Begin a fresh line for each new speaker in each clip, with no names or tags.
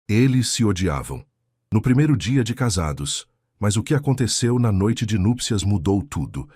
Eles se odiavam. No primeiro dia de casados, mas o que aconteceu na noite de núpcias mudou tudo.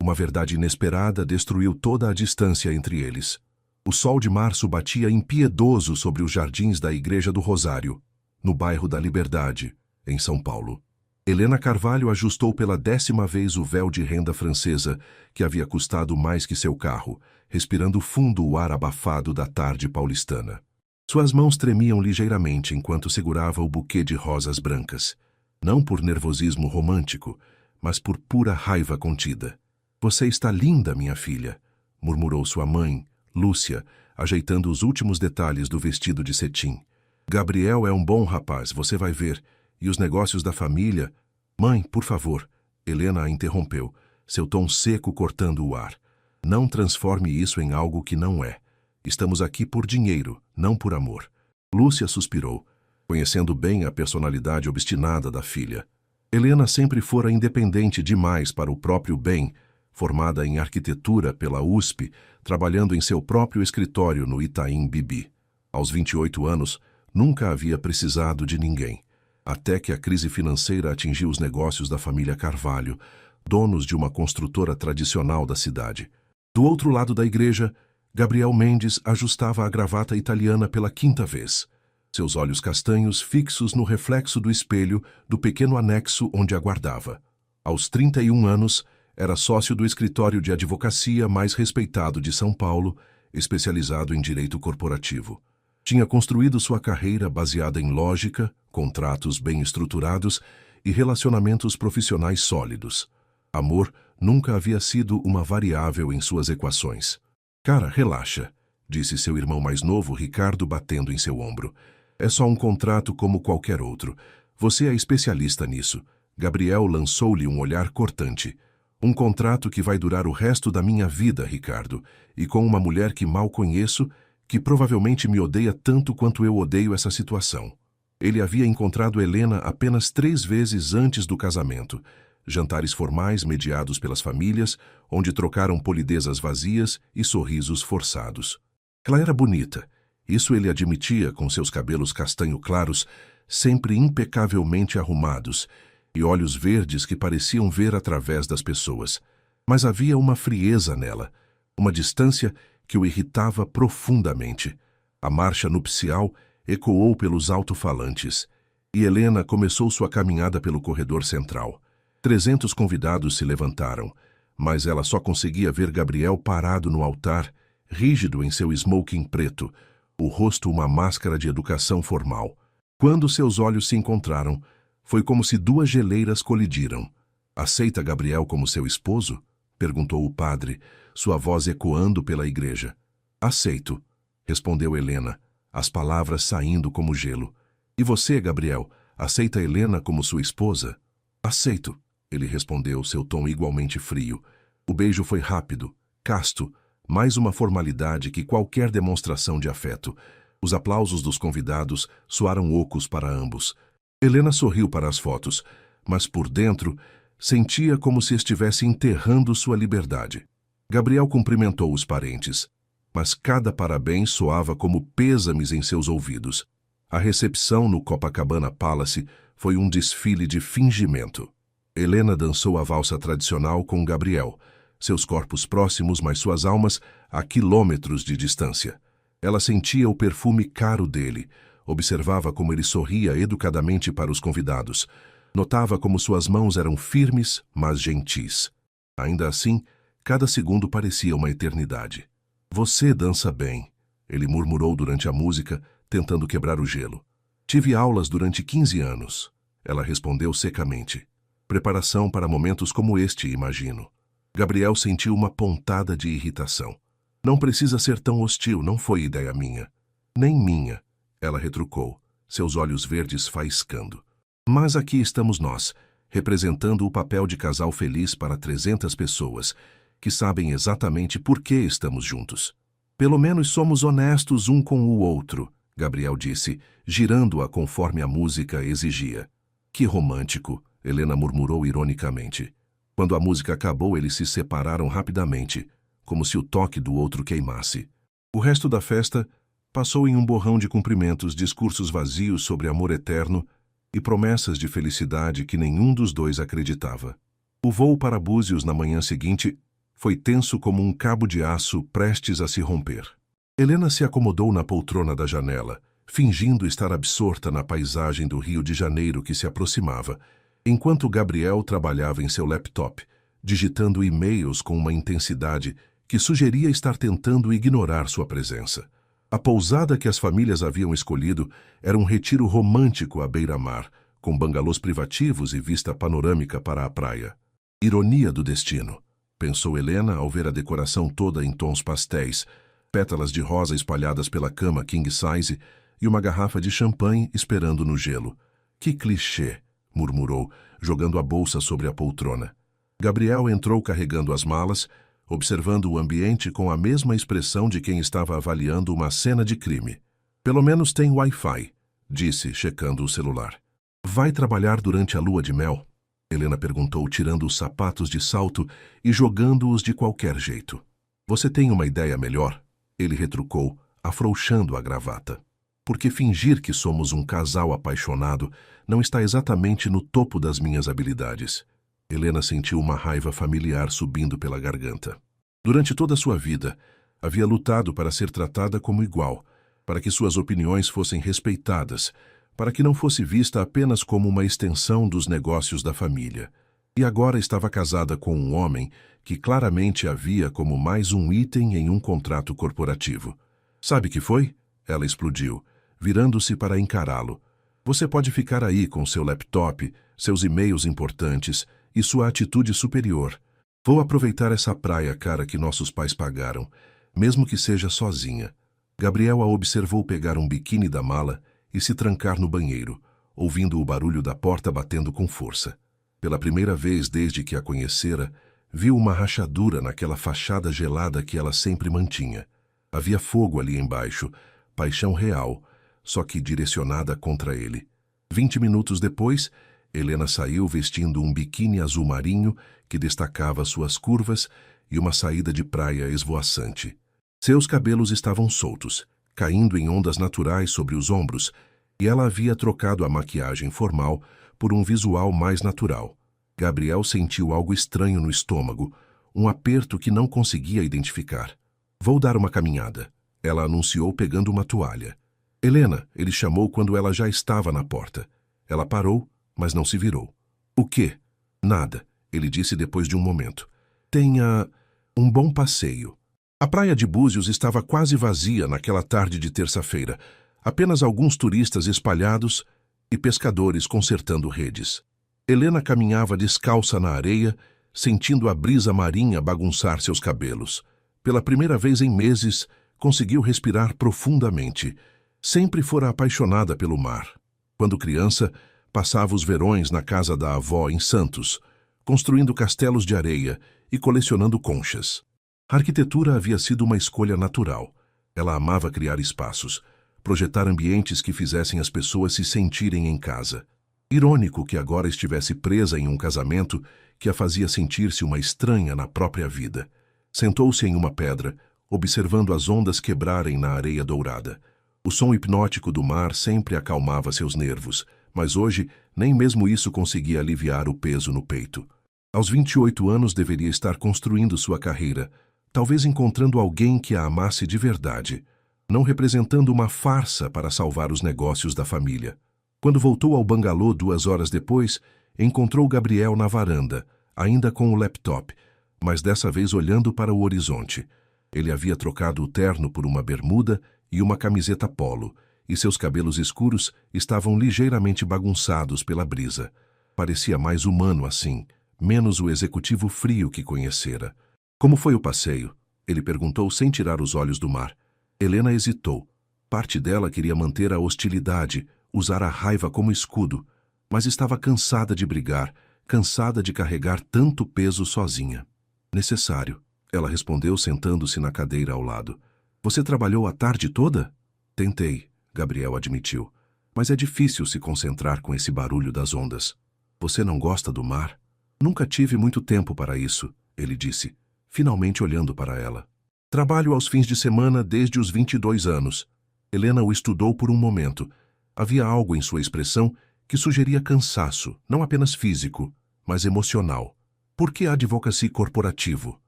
Uma verdade inesperada destruiu toda a distância entre eles. O sol de março batia impiedoso sobre os jardins da Igreja do Rosário, no bairro da Liberdade, em São Paulo. Helena Carvalho ajustou pela 10ª vez o véu de renda francesa, que havia custado mais que seu carro, respirando fundo o ar abafado da tarde paulistana. Suas mãos tremiam ligeiramente enquanto segurava o buquê de rosas brancas. Não por nervosismo romântico, mas por pura raiva contida. "Você está linda, minha filha", murmurou sua mãe, Lúcia, ajeitando os últimos detalhes do vestido de cetim. "Gabriel é um bom rapaz, você vai ver. E os negócios da família..." "Mãe, por favor", Helena a interrompeu, seu tom seco cortando o ar. "Não transforme isso em algo que não é. Estamos aqui por dinheiro, não por amor." Lúcia suspirou, conhecendo bem a personalidade obstinada da filha. Helena sempre fora independente demais para o próprio bem, formada em arquitetura pela USP, trabalhando em seu próprio escritório no Itaim Bibi. Aos 28 anos, nunca havia precisado de ninguém. Até que a crise financeira atingiu os negócios da família Carvalho, donos de uma construtora tradicional da cidade. Do outro lado da igreja, Gabriel Mendes ajustava a gravata italiana pela 5ª vez. Seus olhos castanhos fixos no reflexo do espelho do pequeno anexo onde aguardava. Aos 31 anos, era sócio do escritório de advocacia mais respeitado de São Paulo, especializado em direito corporativo. Tinha construído sua carreira baseada em lógica, contratos bem estruturados e relacionamentos profissionais sólidos. Amor nunca havia sido uma variável em suas equações. "Cara, relaxa", disse seu irmão mais novo, Ricardo, batendo em seu ombro. "É só um contrato como qualquer outro. Você é especialista nisso." Gabriel lançou-lhe um olhar cortante. "Um contrato que vai durar o resto da minha vida, Ricardo, e com uma mulher que mal conheço, que provavelmente me odeia tanto quanto eu odeio essa situação." Ele havia encontrado Helena apenas 3 vezes antes do casamento. Jantares formais mediados pelas famílias, onde trocaram polidezas vazias e sorrisos forçados. Ela era bonita, isso ele admitia, com seus cabelos castanho claros, sempre impecavelmente arrumados, e olhos verdes que pareciam ver através das pessoas. Mas havia uma frieza nela, uma distância que o irritava profundamente. A marcha nupcial ecoou pelos alto-falantes, e Helena começou sua caminhada pelo corredor central. 300 convidados se levantaram, mas ela só conseguia ver Gabriel parado no altar, rígido em seu smoking preto, o rosto uma máscara de educação formal. Quando seus olhos se encontraram, foi como se 2 geleiras colidiram. "Aceita Gabriel como seu esposo?" perguntou o padre, sua voz ecoando pela igreja. "Aceito", respondeu Helena, as palavras saindo como gelo. "E você, Gabriel, aceita Helena como sua esposa?" "Aceito", ele respondeu, seu tom igualmente frio. O beijo foi rápido, casto, mais uma formalidade que qualquer demonstração de afeto. Os aplausos dos convidados soaram ocos para ambos. Helena sorriu para as fotos, mas por dentro sentia como se estivesse enterrando sua liberdade. Gabriel cumprimentou os parentes, mas cada parabéns soava como pêsames em seus ouvidos. A recepção no Copacabana Palace foi um desfile de fingimento. Helena dançou a valsa tradicional com Gabriel, seus corpos próximos, mas suas almas a quilômetros de distância. Ela sentia o perfume caro dele, observava como ele sorria educadamente para os convidados, notava como suas mãos eram firmes, mas gentis. Ainda assim, cada segundo parecia uma eternidade. "Você dança bem", ele murmurou durante a música, tentando quebrar o gelo. "Tive aulas durante 15 anos", ela respondeu secamente. "Preparação para momentos como este, imagino." Gabriel sentiu uma pontada de irritação. "Não precisa ser tão hostil, não foi ideia minha." "Nem minha", ela retrucou, seus olhos verdes faiscando. "Mas aqui estamos nós, representando o papel de casal feliz para 300 pessoas, que sabem exatamente por que estamos juntos. Pelo menos somos honestos um com o outro", Gabriel disse, girando-a conforme a música exigia. "Que romântico", Helena murmurou ironicamente. Quando a música acabou, eles se separaram rapidamente, como se o toque do outro queimasse. O resto da festa Passou em um borrão de cumprimentos, discursos vazios sobre amor eterno e promessas de felicidade que nenhum dos dois acreditava. O voo para Búzios na manhã seguinte foi tenso como um cabo de aço prestes a se romper. Helena se acomodou na poltrona da janela, fingindo estar absorta na paisagem do Rio de Janeiro que se aproximava, enquanto Gabriel trabalhava em seu laptop, digitando e-mails com uma intensidade que sugeria estar tentando ignorar sua presença. A pousada que as famílias haviam escolhido era um retiro romântico à beira-mar, com bangalôs privativos e vista panorâmica para a praia. Ironia do destino, pensou Helena ao ver a decoração toda em tons pastéis, pétalas de rosa espalhadas pela cama king size e uma garrafa de champanhe esperando no gelo. Que clichê, murmurou, jogando a bolsa sobre a poltrona. Gabriel entrou carregando as malas, observando o ambiente com a mesma expressão de quem estava avaliando uma cena de crime. Pelo menos tem Wi-Fi, disse, checando o celular. Vai trabalhar durante a lua de mel? Helena perguntou, tirando os sapatos de salto e jogando-os de qualquer jeito. Você tem uma ideia melhor? Ele retrucou, afrouxando a gravata. Porque fingir que somos um casal apaixonado não está exatamente no topo das minhas habilidades. Helena sentiu uma raiva familiar subindo pela garganta. Durante toda a sua vida, havia lutado para ser tratada como igual, para que suas opiniões fossem respeitadas, para que não fosse vista apenas como uma extensão dos negócios da família. E agora estava casada com um homem que claramente a via como mais um item em um contrato corporativo. Sabe que foi? Ela explodiu, virando-se para encará-lo. Você pode ficar aí com seu laptop, seus e-mails importantes e sua atitude superior. Vou aproveitar essa praia cara que nossos pais pagaram, mesmo que seja sozinha. Gabriel a observou pegar um biquíni da mala e se trancar no banheiro, ouvindo o barulho da porta batendo com força. Pela primeira vez desde que a conhecera, viu uma rachadura naquela fachada gelada que ela sempre mantinha. Havia fogo ali embaixo, paixão real, só que direcionada contra ele. 20 minutos depois, Helena saiu vestindo um biquíni azul marinho que destacava suas curvas e uma saída de praia esvoaçante. Seus cabelos estavam soltos, caindo em ondas naturais sobre os ombros, e ela havia trocado a maquiagem formal por um visual mais natural. Gabriel sentiu algo estranho no estômago, um aperto que não conseguia identificar. Vou dar uma caminhada, ela anunciou pegando uma toalha. Helena, ele chamou quando ela já estava na porta. Ela parou, mas não se virou. O quê? Nada, ele disse depois de um momento. Tenha um bom passeio. A praia de Búzios estava quase vazia naquela tarde de terça-feira. Apenas alguns turistas espalhados e pescadores consertando redes. Helena caminhava descalça na areia, sentindo a brisa marinha bagunçar seus cabelos. Pela primeira vez em meses, conseguiu respirar profundamente. Sempre fora apaixonada pelo mar. Quando criança, passava os verões na casa da avó em Santos, construindo castelos de areia e colecionando conchas. A arquitetura havia sido uma escolha natural. Ela amava criar espaços, projetar ambientes que fizessem as pessoas se sentirem em casa. Irônico que agora estivesse presa em um casamento que a fazia sentir-se uma estranha na própria vida. Sentou-se em uma pedra, observando as ondas quebrarem na areia dourada. O som hipnótico do mar sempre acalmava seus nervos, mas hoje nem mesmo isso conseguia aliviar o peso no peito. Aos 28 anos deveria estar construindo sua carreira, talvez encontrando alguém que a amasse de verdade, não representando uma farsa para salvar os negócios da família. Quando voltou ao bangalô 2 horas depois, encontrou Gabriel na varanda, ainda com o laptop, mas dessa vez olhando para o horizonte. Ele havia trocado o terno por uma bermuda e uma camiseta polo, e seus cabelos escuros estavam ligeiramente bagunçados pela brisa. Parecia mais humano assim, menos o executivo frio que conhecera. Como foi o passeio? Ele perguntou sem tirar os olhos do mar. Helena hesitou. Parte dela queria manter a hostilidade, usar a raiva como escudo, mas estava cansada de brigar, cansada de carregar tanto peso sozinha. Necessário, ela respondeu sentando-se na cadeira ao lado. Você trabalhou a tarde toda? Tentei, Gabriel admitiu, mas é difícil se concentrar com esse barulho das ondas. Você não gosta do mar? Nunca tive muito tempo para isso, ele disse, finalmente olhando para ela. Trabalho aos fins de semana desde os 22 anos. Helena o estudou por um momento. Havia algo em sua expressão que sugeria cansaço, não apenas físico, mas emocional. Por que advocacy corporativo?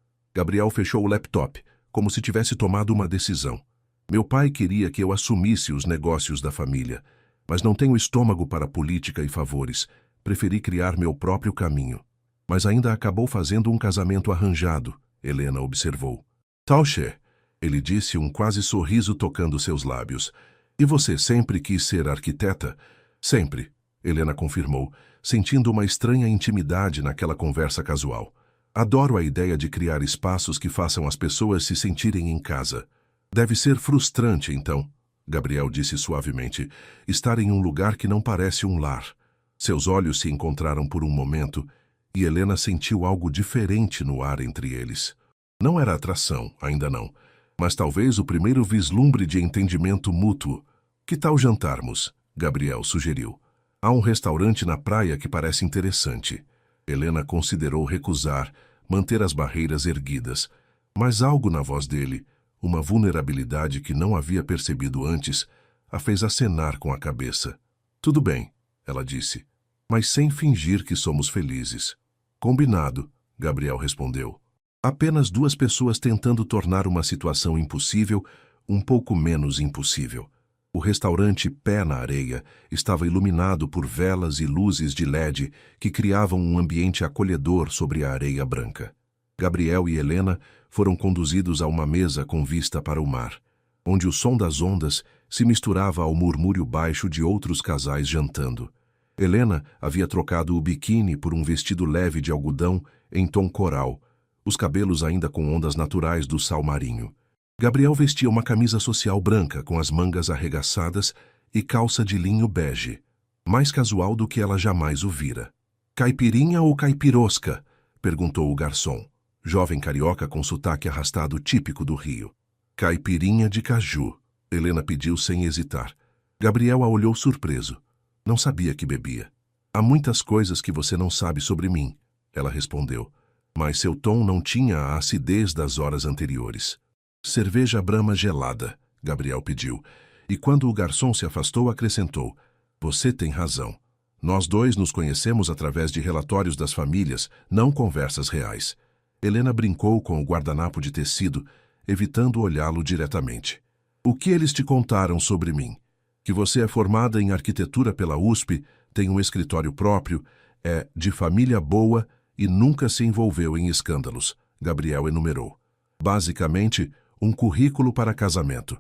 Gabriel fechou o laptop, como se tivesse tomado uma decisão. Meu pai queria que eu assumisse os negócios da família, mas não tenho estômago para política e favores. Preferi criar meu próprio caminho. Mas ainda acabou fazendo um casamento arranjado, Helena observou. Tausche, ele disse, um quase sorriso tocando seus lábios. E você sempre quis ser arquiteta? Sempre, Helena confirmou, sentindo uma estranha intimidade naquela conversa casual. Adoro a ideia de criar espaços que façam as pessoas se sentirem em casa. Deve ser frustrante, então, Gabriel disse suavemente, estar em um lugar que não parece um lar. Seus olhos se encontraram por um momento e Helena sentiu algo diferente no ar entre eles. Não era atração, ainda não, mas talvez o primeiro vislumbre de entendimento mútuo. Que tal jantarmos? Gabriel sugeriu. Há um restaurante na praia que parece interessante. Helena considerou recusar, manter as barreiras erguidas, mas algo na voz dele, uma vulnerabilidade que não havia percebido antes, a fez acenar com a cabeça. Tudo bem, ela disse, mas sem fingir que somos felizes. Combinado, Gabriel respondeu. Apenas duas pessoas tentando tornar uma situação impossível um pouco menos impossível. O restaurante Pé na Areia estava iluminado por velas e luzes de LED que criavam um ambiente acolhedor sobre a areia branca. Gabriel e Helena foram conduzidos a uma mesa com vista para o mar, onde o som das ondas se misturava ao murmúrio baixo de outros casais jantando. Helena havia trocado o biquíni por um vestido leve de algodão em tom coral, os cabelos ainda com ondas naturais do sal marinho. Gabriel vestia uma camisa social branca com as mangas arregaçadas e calça de linho bege, mais casual do que ela jamais o vira. Caipirinha ou caipirosca? Perguntou o garçom, jovem carioca com sotaque arrastado típico do Rio. Caipirinha de caju, Helena pediu sem hesitar. Gabriel a olhou surpreso. Não sabia que bebia. Há muitas coisas que você não sabe sobre mim, ela respondeu, mas seu tom não tinha a acidez das horas anteriores. Cerveja Brahma gelada, Gabriel pediu, e quando o garçom se afastou acrescentou, você tem razão. Nós dois nos conhecemos através de relatórios das famílias, não conversas reais. Helena brincou com o guardanapo de tecido, evitando olhá-lo diretamente. O que eles te contaram sobre mim? Que você é formada em arquitetura pela USP, tem um escritório próprio, é de família boa e nunca se envolveu em escândalos, Gabriel enumerou. Basicamente, um currículo para casamento.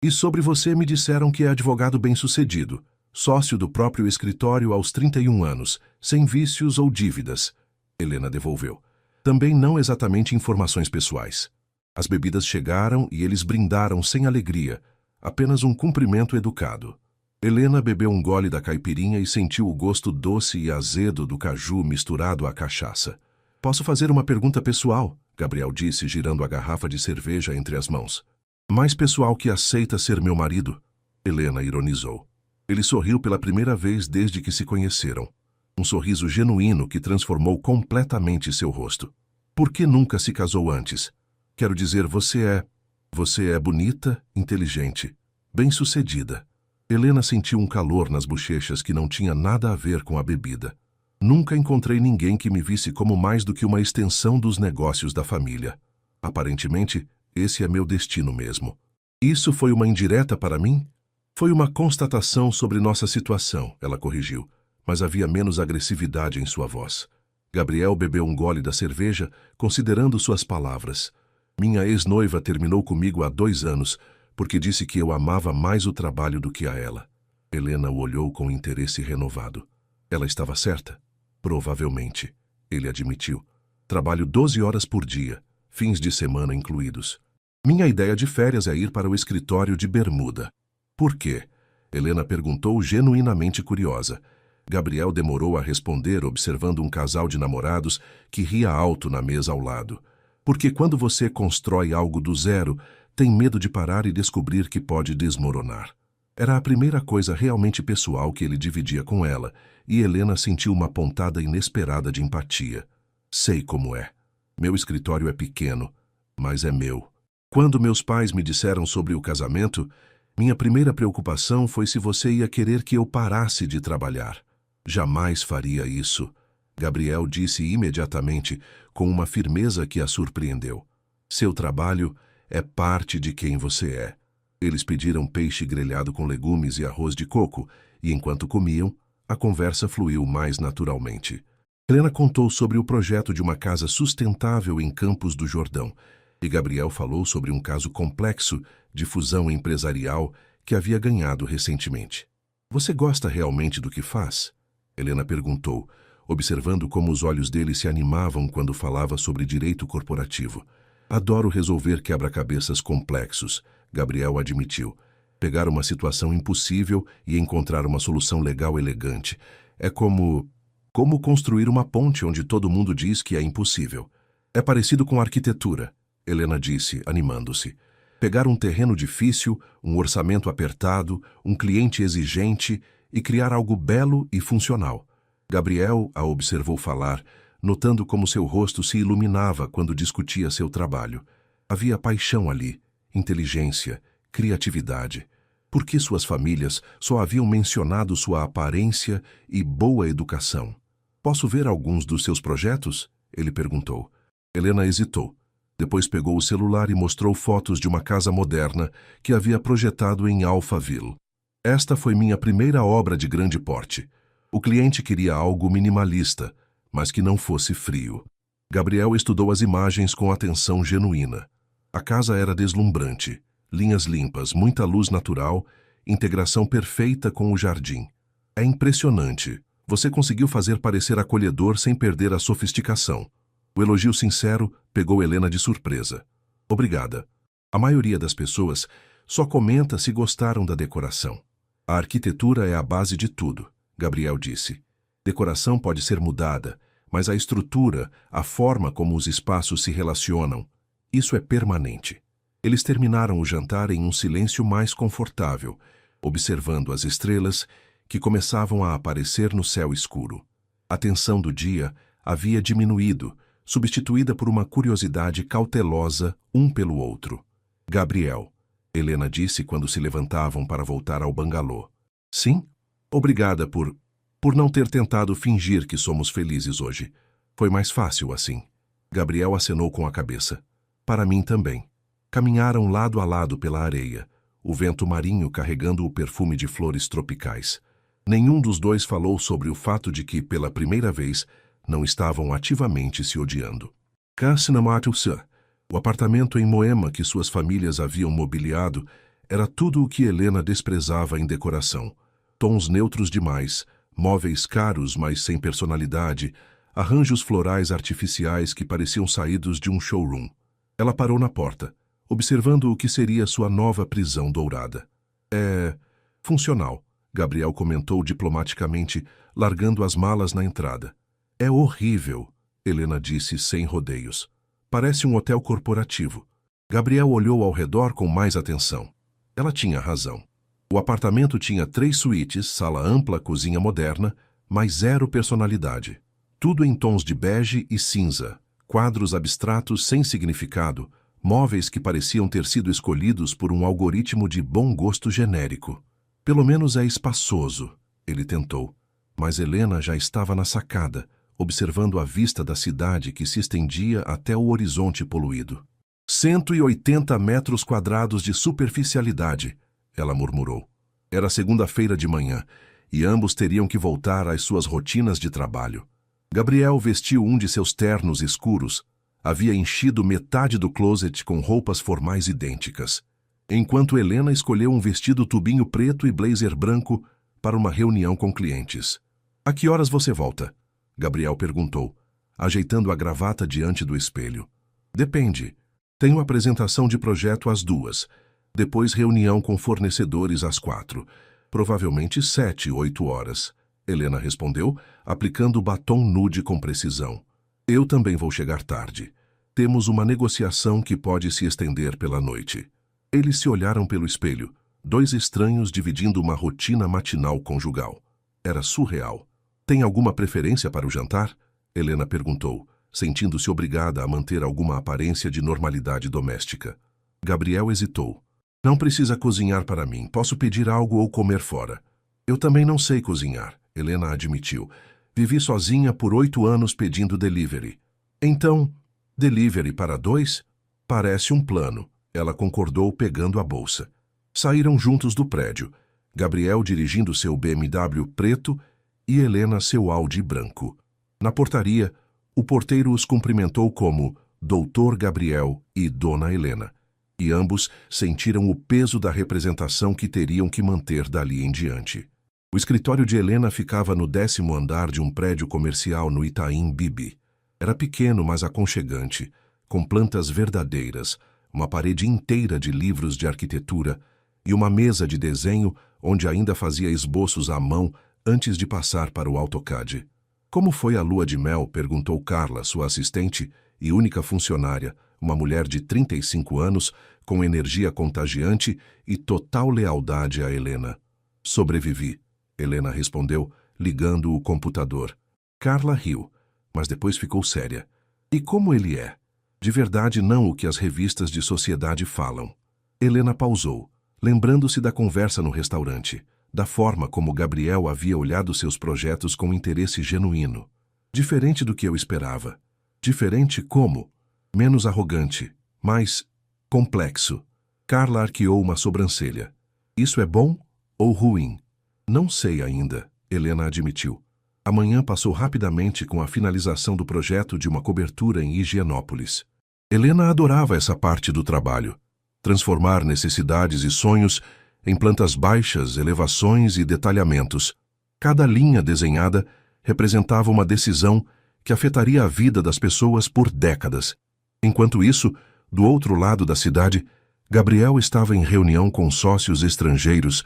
E sobre você me disseram que é advogado bem-sucedido, sócio do próprio escritório aos 31 anos, sem vícios ou dívidas. Helena devolveu. Também não exatamente informações pessoais. As bebidas chegaram e eles brindaram sem alegria, apenas um cumprimento educado. Helena bebeu um gole da caipirinha e sentiu o gosto doce e azedo do caju misturado à cachaça. Posso fazer uma pergunta pessoal? Gabriel disse, girando a garrafa de cerveja entre as mãos. Mais pessoal que aceita ser meu marido? Helena ironizou. Ele sorriu pela primeira vez desde que se conheceram. Um sorriso genuíno que transformou completamente seu rosto. Por que nunca se casou antes? Quero dizer, você é bonita, inteligente, bem-sucedida. Helena sentiu um calor nas bochechas que não tinha nada a ver com a bebida. Nunca encontrei ninguém que me visse como mais do que uma extensão dos negócios da família. Aparentemente, esse é meu destino mesmo. Isso foi uma indireta para mim? Foi uma constatação sobre nossa situação, ela corrigiu, mas havia menos agressividade em sua voz. Gabriel bebeu um gole da cerveja, considerando suas palavras. Minha ex-noiva terminou comigo há 2 anos, porque disse que eu amava mais o trabalho do que a ela. Helena o olhou com interesse renovado. Ela estava certa? Provavelmente, ele admitiu. Trabalho 12 horas por dia, fins de semana incluídos. Minha ideia de férias é ir para o escritório de Bermuda. Por quê? Helena perguntou genuinamente curiosa. Gabriel demorou a responder, observando um casal de namorados que ria alto na mesa ao lado. Porque quando você constrói algo do zero, tem medo de parar e descobrir que pode desmoronar. Era a primeira coisa realmente pessoal que ele dividia com ela, e Helena sentiu uma pontada inesperada de empatia. Sei como é. Meu escritório é pequeno, mas é meu. Quando meus pais me disseram sobre o casamento, Minha primeira preocupação foi se você ia querer que eu parasse de trabalhar. Jamais faria isso, Gabriel disse imediatamente, com uma firmeza que a surpreendeu. Seu trabalho é parte de quem você é. Eles pediram peixe grelhado com legumes e arroz de coco, e enquanto comiam, a conversa fluiu mais naturalmente. Helena contou sobre o projeto de uma casa sustentável em Campos do Jordão, e Gabriel falou sobre um caso complexo de fusão empresarial que havia ganhado recentemente. Você gosta realmente do que faz? Helena perguntou, observando como os olhos dele se animavam quando falava sobre direito corporativo. Adoro resolver quebra-cabeças complexos, Gabriel admitiu. Pegar uma situação impossível e encontrar uma solução legal elegante. É como construir uma ponte onde todo mundo diz que é impossível. É parecido com arquitetura, Helena disse, animando-se. Pegar um terreno difícil, um orçamento apertado, um cliente exigente e criar algo belo e funcional. Gabriel a observou falar, notando como seu rosto se iluminava quando discutia seu trabalho. Havia paixão ali, inteligência, criatividade. Por que suas famílias só haviam mencionado sua aparência e boa educação? Posso ver alguns dos seus projetos? Ele perguntou. Helena hesitou. Depois pegou o celular e mostrou fotos de uma casa moderna que havia projetado em Alphaville. Esta foi minha primeira obra de grande porte. O cliente queria algo minimalista, mas que não fosse frio. Gabriel estudou as imagens com atenção genuína. A casa era deslumbrante, linhas limpas, muita luz natural, integração perfeita com o jardim. É impressionante. Você conseguiu fazer parecer acolhedor sem perder a sofisticação. O elogio sincero pegou Helena de surpresa. Obrigada. A maioria das pessoas só comenta se gostaram da decoração. A arquitetura é a base de tudo, Gabriel disse. Decoração pode ser mudada, mas a estrutura, a forma como os espaços se relacionam, isso é permanente. Eles terminaram o jantar em um silêncio mais confortável, observando as estrelas que começavam a aparecer no céu escuro. A tensão do dia havia diminuído, substituída por uma curiosidade cautelosa um pelo outro. Gabriel, Helena disse quando se levantavam para voltar ao bangalô. Sim? Obrigada por não ter tentado fingir que somos felizes hoje. Foi mais fácil assim. Gabriel acenou com a cabeça. Para mim também. Caminharam lado a lado pela areia, o vento marinho carregando o perfume de flores tropicais. Nenhum dos dois falou sobre o fato de que, pela primeira vez, não estavam ativamente se odiando. O apartamento em Moema que suas famílias haviam mobiliado era tudo o que Helena desprezava em decoração. Tons neutros demais, móveis caros mas sem personalidade, arranjos florais artificiais que pareciam saídos de um showroom. Ela parou na porta, observando o que seria sua nova prisão dourada. É funcional, Gabriel comentou diplomaticamente, largando as malas na entrada. É horrível, Helena disse sem rodeios. Parece um hotel corporativo. Gabriel olhou ao redor com mais atenção. Ela tinha razão. O apartamento tinha 3 suítes, sala ampla, cozinha moderna, mas zero personalidade. Tudo em tons de bege e cinza, quadros abstratos sem significado, móveis que pareciam ter sido escolhidos por um algoritmo de bom gosto genérico. Pelo menos é espaçoso, ele tentou. Mas Helena já estava na sacada, observando a vista da cidade que se estendia até o horizonte poluído. 180 metros quadrados de superficialidade, ela murmurou. Era segunda-feira de manhã, e ambos teriam que voltar às suas rotinas de trabalho. Gabriel vestiu um de seus ternos escuros. Havia enchido metade do closet com roupas formais idênticas, enquanto Helena escolheu um vestido tubinho preto e blazer branco para uma reunião com clientes. A que horas você volta? Gabriel perguntou, ajeitando a gravata diante do espelho. Depende. Tenho apresentação de projeto às 2, depois reunião com fornecedores às 4, provavelmente 7, 8 horas. Helena respondeu, aplicando o batom nude com precisão. Eu também vou chegar tarde. Temos uma negociação que pode se estender pela noite. Eles se olharam pelo espelho, 2 estranhos dividindo uma rotina matinal conjugal. Era surreal. Tem alguma preferência para o jantar? Helena perguntou, sentindo-se obrigada a manter alguma aparência de normalidade doméstica. Gabriel hesitou. Não precisa cozinhar para mim. Posso pedir algo ou comer fora. Eu também não sei cozinhar, Helena admitiu. Vivi sozinha por 8 anos pedindo delivery. Então, delivery para 2? Parece um plano. Ela concordou pegando a bolsa. Saíram juntos do prédio. Gabriel dirigindo seu BMW preto e Helena seu Audi branco. Na portaria, o porteiro os cumprimentou como Doutor Gabriel e Dona Helena, e ambos sentiram o peso da representação que teriam que manter dali em diante. O escritório de Helena ficava no 10º andar de um prédio comercial no Itaim Bibi. Era pequeno, mas aconchegante, com plantas verdadeiras, uma parede inteira de livros de arquitetura e uma mesa de desenho onde ainda fazia esboços à mão antes de passar para o AutoCAD. Como foi a lua de mel? Perguntou Carla, sua assistente e única funcionária, uma mulher de 35 anos, com energia contagiante e total lealdade a Helena. Sobrevivi, Helena respondeu, ligando o computador. Carla riu, mas depois ficou séria. E como ele é? De verdade não o que as revistas de sociedade falam. Helena pausou, lembrando-se da conversa no restaurante, da forma como Gabriel havia olhado seus projetos com interesse genuíno. Diferente do que eu esperava. Diferente como? Menos arrogante, mais complexo. Carla arqueou uma sobrancelha. Isso é bom ou ruim? Não sei ainda, Helena admitiu. Amanhã passou rapidamente com a finalização do projeto de uma cobertura em Higienópolis. Helena adorava essa parte do trabalho. Transformar necessidades e sonhos em plantas baixas, elevações e detalhamentos. Cada linha desenhada representava uma decisão que afetaria a vida das pessoas por décadas. Enquanto isso, do outro lado da cidade, Gabriel estava em reunião com sócios estrangeiros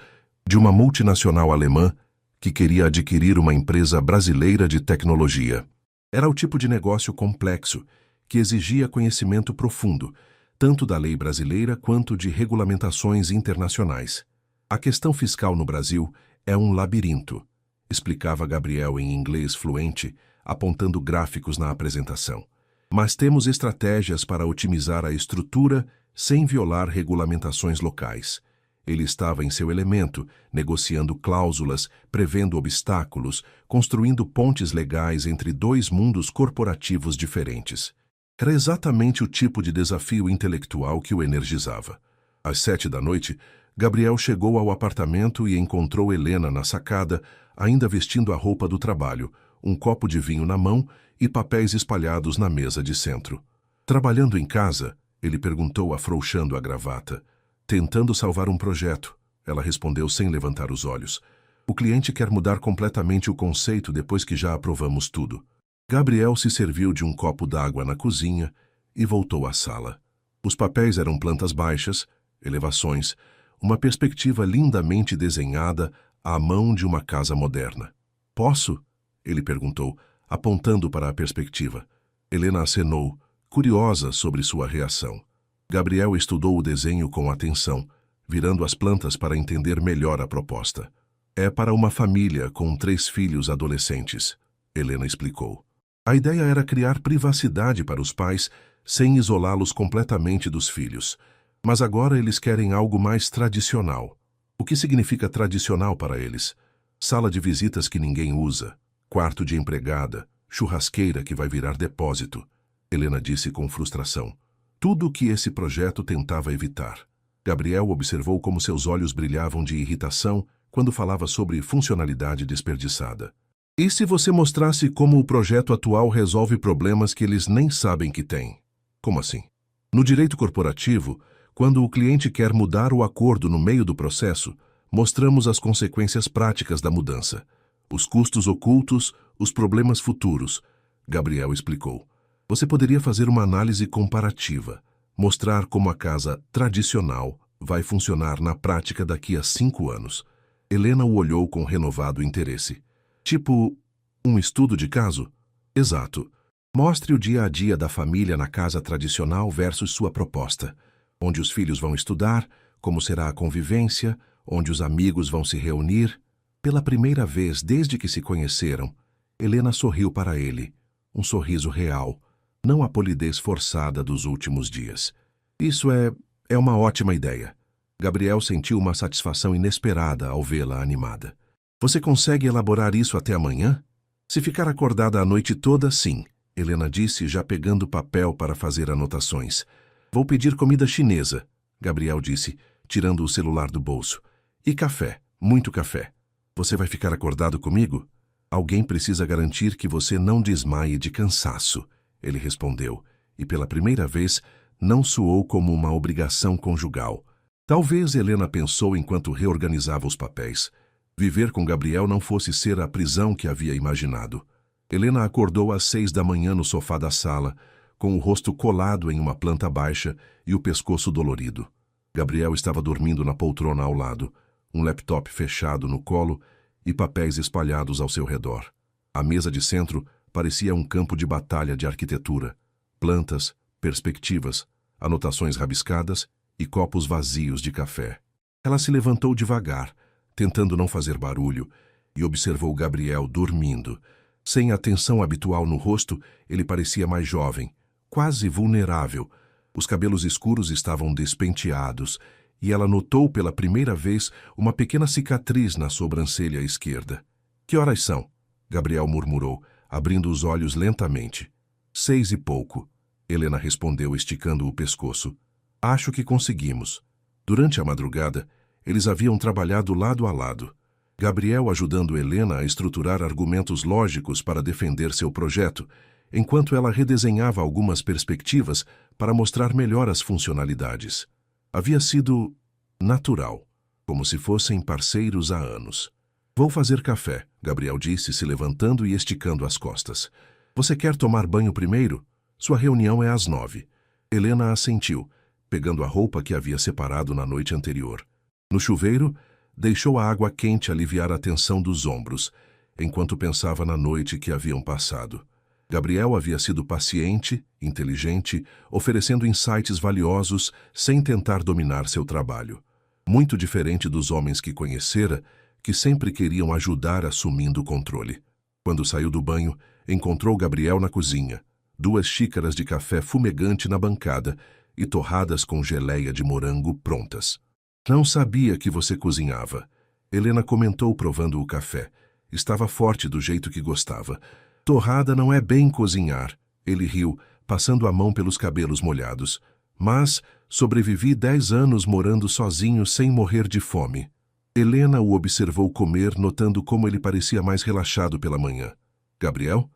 de uma multinacional alemã que queria adquirir uma empresa brasileira de tecnologia. Era o tipo de negócio complexo que exigia conhecimento profundo, tanto da lei brasileira quanto de regulamentações internacionais. A questão fiscal no Brasil é um labirinto, explicava Gabriel em inglês fluente, apontando gráficos na apresentação. Mas temos estratégias para otimizar a estrutura sem violar regulamentações locais. Ele estava em seu elemento, negociando cláusulas, prevendo obstáculos, construindo pontes legais entre dois mundos corporativos diferentes. Era exatamente o tipo de desafio intelectual que o energizava. Às 7 da noite, Gabriel chegou ao apartamento e encontrou Helena na sacada, ainda vestindo a roupa do trabalho, um copo de vinho na mão e papéis espalhados na mesa de centro. Trabalhando em casa, ele perguntou afrouxando a gravata. Tentando salvar um projeto, ela respondeu sem levantar os olhos. O cliente quer mudar completamente o conceito depois que já aprovamos tudo. Gabriel se serviu de um copo d'água na cozinha e voltou à sala. Os papéis eram plantas baixas, elevações, uma perspectiva lindamente desenhada à mão de uma casa moderna. Posso? Ele perguntou, apontando para a perspectiva. Helena acenou, curiosa sobre sua reação. Gabriel estudou o desenho com atenção, virando as plantas para entender melhor a proposta. É para uma família com 3 filhos adolescentes, Helena explicou. A ideia era criar privacidade para os pais sem isolá-los completamente dos filhos. Mas agora eles querem algo mais tradicional. O que significa tradicional para eles? Sala de visitas que ninguém usa, quarto de empregada, churrasqueira que vai virar depósito, Helena disse com frustração. Tudo o que esse projeto tentava evitar. Gabriel observou como seus olhos brilhavam de irritação quando falava sobre funcionalidade desperdiçada. E se você mostrasse como o projeto atual resolve problemas que eles nem sabem que têm? Como assim? No direito corporativo, quando o cliente quer mudar o acordo no meio do processo, mostramos as consequências práticas da mudança. Os custos ocultos, os problemas futuros, Gabriel explicou. Você poderia fazer uma análise comparativa, mostrar como a casa tradicional vai funcionar na prática daqui a 5 anos. Helena o olhou com renovado interesse. Tipo, um estudo de caso? Exato. Mostre o dia a dia da família na casa tradicional versus sua proposta. Onde os filhos vão estudar, como será a convivência, onde os amigos vão se reunir. Pela primeira vez desde que se conheceram, Helena sorriu para ele. Um sorriso real, não a polidez forçada dos últimos dias. Isso é uma ótima ideia. Gabriel sentiu uma satisfação inesperada ao vê-la animada. Você consegue elaborar isso até amanhã? Se ficar acordada a noite toda, sim, Helena disse, já pegando papel para fazer anotações. Vou pedir comida chinesa, Gabriel disse, tirando o celular do bolso. E café, muito café. Você vai ficar acordado comigo? Alguém precisa garantir que você não desmaie de cansaço, ele respondeu, e pela primeira vez não soou como uma obrigação conjugal. Talvez Helena pensou enquanto reorganizava os papéis. Viver com Gabriel não fosse ser a prisão que havia imaginado. Helena acordou às 6 da manhã no sofá da sala, com o rosto colado em uma planta baixa e o pescoço dolorido. Gabriel estava dormindo na poltrona ao lado, um laptop fechado no colo e papéis espalhados ao seu redor. A mesa de centro parecia um campo de batalha de arquitetura. Plantas, perspectivas, anotações rabiscadas e copos vazios de café. Ela se levantou devagar, tentando não fazer barulho, e observou Gabriel dormindo. Sem a tensão habitual no rosto, ele parecia mais jovem, quase vulnerável. Os cabelos escuros estavam despenteados, e ela notou pela primeira vez uma pequena cicatriz na sobrancelha esquerda. Que horas são? Gabriel murmurou, abrindo os olhos lentamente. 6 e pouco, Helena respondeu, esticando o pescoço. Acho que conseguimos. Durante a madrugada, eles haviam trabalhado lado a lado. Gabriel ajudando Helena a estruturar argumentos lógicos para defender seu projeto, enquanto ela redesenhava algumas perspectivas para mostrar melhor as funcionalidades. Havia sido natural, como se fossem parceiros há anos. Vou fazer café, Gabriel disse, se levantando e esticando as costas. Você quer tomar banho primeiro? Sua reunião é às 9. Helena assentiu, pegando a roupa que havia separado na noite anterior. No chuveiro, deixou a água quente aliviar a tensão dos ombros, enquanto pensava na noite que haviam passado. Gabriel havia sido paciente, inteligente, oferecendo insights valiosos sem tentar dominar seu trabalho. Muito diferente dos homens que conhecera, que sempre queriam ajudar assumindo o controle. Quando saiu do banho, encontrou Gabriel na cozinha, 2 xícaras de café fumegante na bancada e torradas com geleia de morango prontas. Não sabia que você cozinhava. Helena comentou provando o café. Estava forte do jeito que gostava. Torrada não é bem cozinhar. Ele riu, passando a mão pelos cabelos molhados. Mas sobrevivi 10 anos morando sozinho sem morrer de fome. Helena o observou comer, notando como ele parecia mais relaxado pela manhã. Gabriel?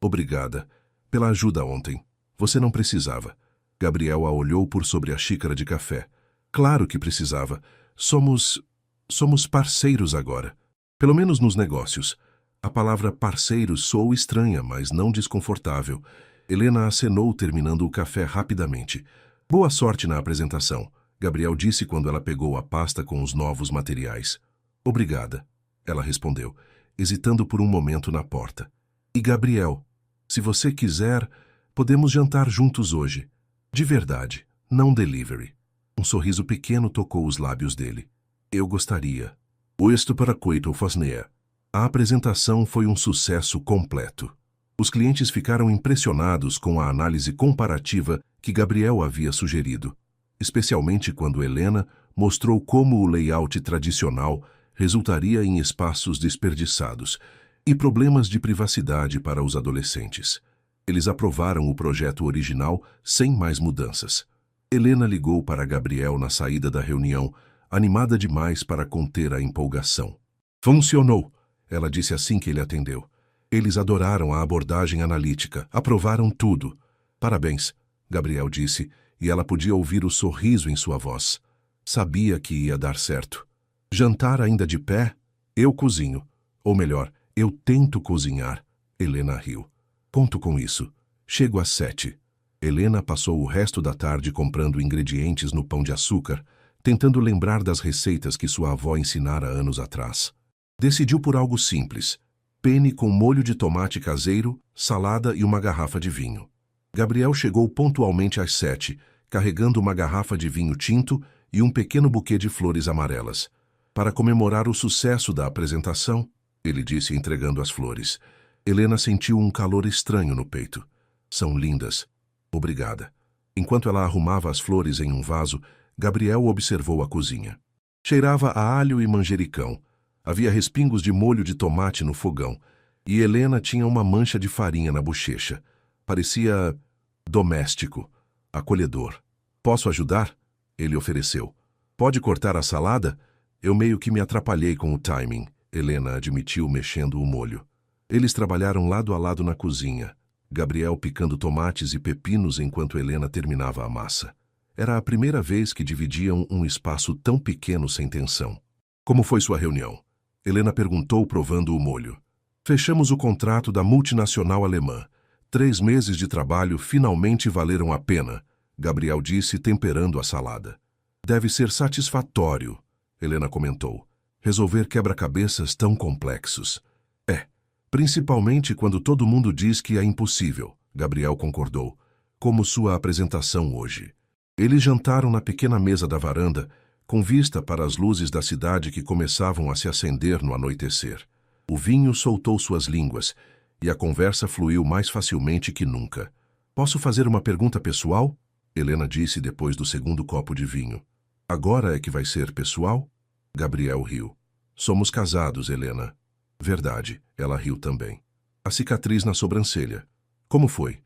Obrigada. Pela ajuda ontem. Você não precisava. Gabriel a olhou por sobre a xícara de café. Claro que precisava. Somos parceiros agora. Pelo menos nos negócios. A palavra parceiro soou estranha, mas não desconfortável. Helena acenou, terminando o café rapidamente. Boa sorte na apresentação, Gabriel disse quando ela pegou a pasta com os novos materiais. Obrigada, ela respondeu, hesitando por um momento na porta. E Gabriel, se você quiser, podemos jantar juntos hoje. De verdade, não delivery. Um sorriso pequeno tocou os lábios dele. Eu gostaria. O esto para coito fasneer. A apresentação foi um sucesso completo. Os clientes ficaram impressionados com a análise comparativa que Gabriel havia sugerido, especialmente quando Helena mostrou como o layout tradicional resultaria em espaços desperdiçados e problemas de privacidade para os adolescentes. Eles aprovaram o projeto original sem mais mudanças. Helena ligou para Gabriel na saída da reunião, animada demais para conter a empolgação. Funcionou, ela disse assim que ele atendeu. Eles adoraram a abordagem analítica, aprovaram tudo. Parabéns, Gabriel disse, e ela podia ouvir o sorriso em sua voz. Sabia que ia dar certo. Jantar ainda de pé? Eu cozinho. Ou melhor, eu tento cozinhar. Helena riu. Conto com isso. Chego às 7. Helena passou o resto da tarde comprando ingredientes no Pão de Açúcar, tentando lembrar das receitas que sua avó ensinara anos atrás. Decidiu por algo simples. Penne com molho de tomate caseiro, salada e uma garrafa de vinho. Gabriel chegou pontualmente às 7, carregando uma garrafa de vinho tinto e um pequeno buquê de flores amarelas. Para comemorar o sucesso da apresentação, ele disse entregando as flores. Helena sentiu um calor estranho no peito. São lindas. Obrigada. Enquanto ela arrumava as flores em um vaso, Gabriel observou a cozinha. Cheirava a alho e manjericão. Havia respingos de molho de tomate no fogão. E Helena tinha uma mancha de farinha na bochecha. Parecia doméstico, acolhedor. Posso ajudar? Ele ofereceu. Pode cortar a salada? Eu meio que me atrapalhei com o timing, Helena admitiu mexendo o molho. Eles trabalharam lado a lado na cozinha, Gabriel picando tomates e pepinos enquanto Helena terminava a massa. Era a primeira vez que dividiam um espaço tão pequeno sem tensão. Como foi sua reunião? Helena perguntou, provando o molho. Fechamos o contrato da multinacional alemã. 3 meses de trabalho finalmente valeram a pena, Gabriel disse, temperando a salada. Deve ser satisfatório, Helena comentou. Resolver quebra-cabeças tão complexos. É, principalmente quando todo mundo diz que é impossível, Gabriel concordou, como sua apresentação hoje. Eles jantaram na pequena mesa da varanda, com vista para as luzes da cidade que começavam a se acender no anoitecer. O vinho soltou suas línguas, e a conversa fluiu mais facilmente que nunca. Posso fazer uma pergunta pessoal? Helena disse depois do segundo copo de vinho. Agora é que vai ser pessoal? Gabriel riu. Somos casados, Helena. Verdade, ela riu também. A cicatriz na sobrancelha. Como foi?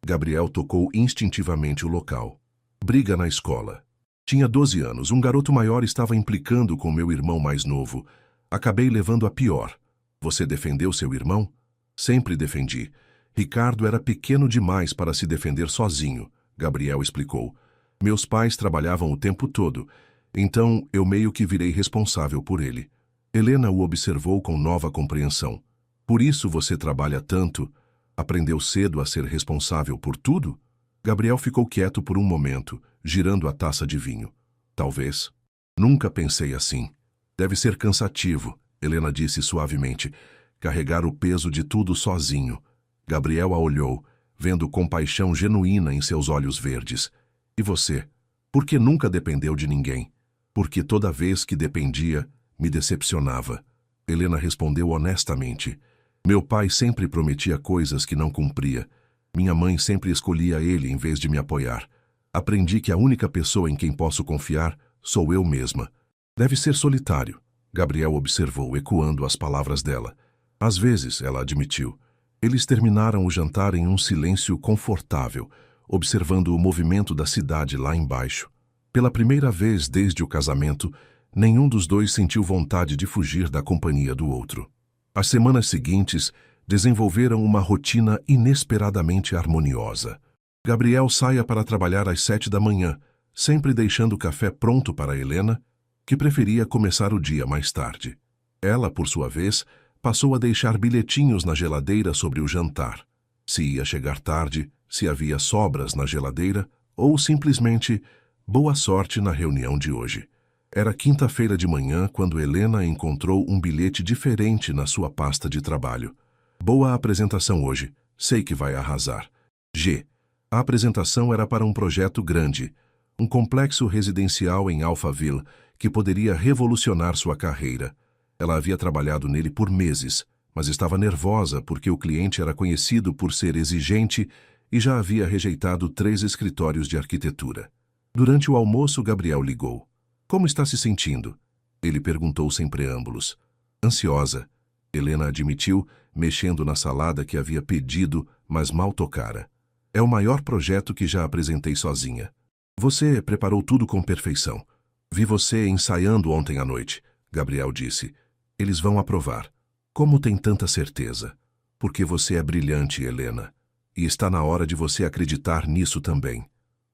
Gabriel tocou instintivamente o local. Briga na escola. Tinha 12 anos, um garoto maior estava implicando com meu irmão mais novo. Acabei levando a pior. Você defendeu seu irmão? Sempre defendi. Ricardo era pequeno demais para se defender sozinho, Gabriel explicou. Meus pais trabalhavam o tempo todo, então eu meio que virei responsável por ele. Helena o observou com nova compreensão. Por isso você trabalha tanto? Aprendeu cedo a ser responsável por tudo? Gabriel ficou quieto por um momento, girando a taça de vinho. Talvez. Nunca pensei assim. Deve ser cansativo, Helena disse suavemente. Carregar o peso de tudo sozinho. Gabriel a olhou, vendo compaixão genuína em seus olhos verdes. E você? Por que nunca dependeu de ninguém? Porque toda vez que dependia, me decepcionava. Helena respondeu honestamente. Meu pai sempre prometia coisas que não cumpria. Minha mãe sempre escolhia ele em vez de me apoiar. Aprendi que a única pessoa em quem posso confiar sou eu mesma. Deve ser solitário, Gabriel observou, ecoando as palavras dela. Às vezes, ela admitiu. Eles terminaram o jantar em um silêncio confortável, observando o movimento da cidade lá embaixo. Pela primeira vez desde o casamento, nenhum dos dois sentiu vontade de fugir da companhia do outro. As semanas seguintes desenvolveram uma rotina inesperadamente harmoniosa. Gabriel saía para trabalhar às 7 da manhã, sempre deixando o café pronto para Helena, que preferia começar o dia mais tarde. Ela, por sua vez, passou a deixar bilhetinhos na geladeira sobre o jantar. Se ia chegar tarde, se havia sobras na geladeira, ou simplesmente boa sorte na reunião de hoje. Era quinta-feira de manhã quando Helena encontrou um bilhete diferente na sua pasta de trabalho. Boa apresentação hoje. Sei que vai arrasar. G. A apresentação era para um projeto grande, um complexo residencial em Alphaville que poderia revolucionar sua carreira. Ela havia trabalhado nele por meses, mas estava nervosa porque o cliente era conhecido por ser exigente e já havia rejeitado 3 escritórios de arquitetura. Durante o almoço, Gabriel ligou. Como está se sentindo? Ele perguntou sem preâmbulos. Ansiosa, Helena admitiu, mexendo na salada que havia pedido, mas mal tocara. É o maior projeto que já apresentei sozinha. Você preparou tudo com perfeição. Vi você ensaiando ontem à noite, Gabriel disse. Eles vão aprovar. Como tem tanta certeza? Porque você é brilhante, Helena. E está na hora de você acreditar nisso também.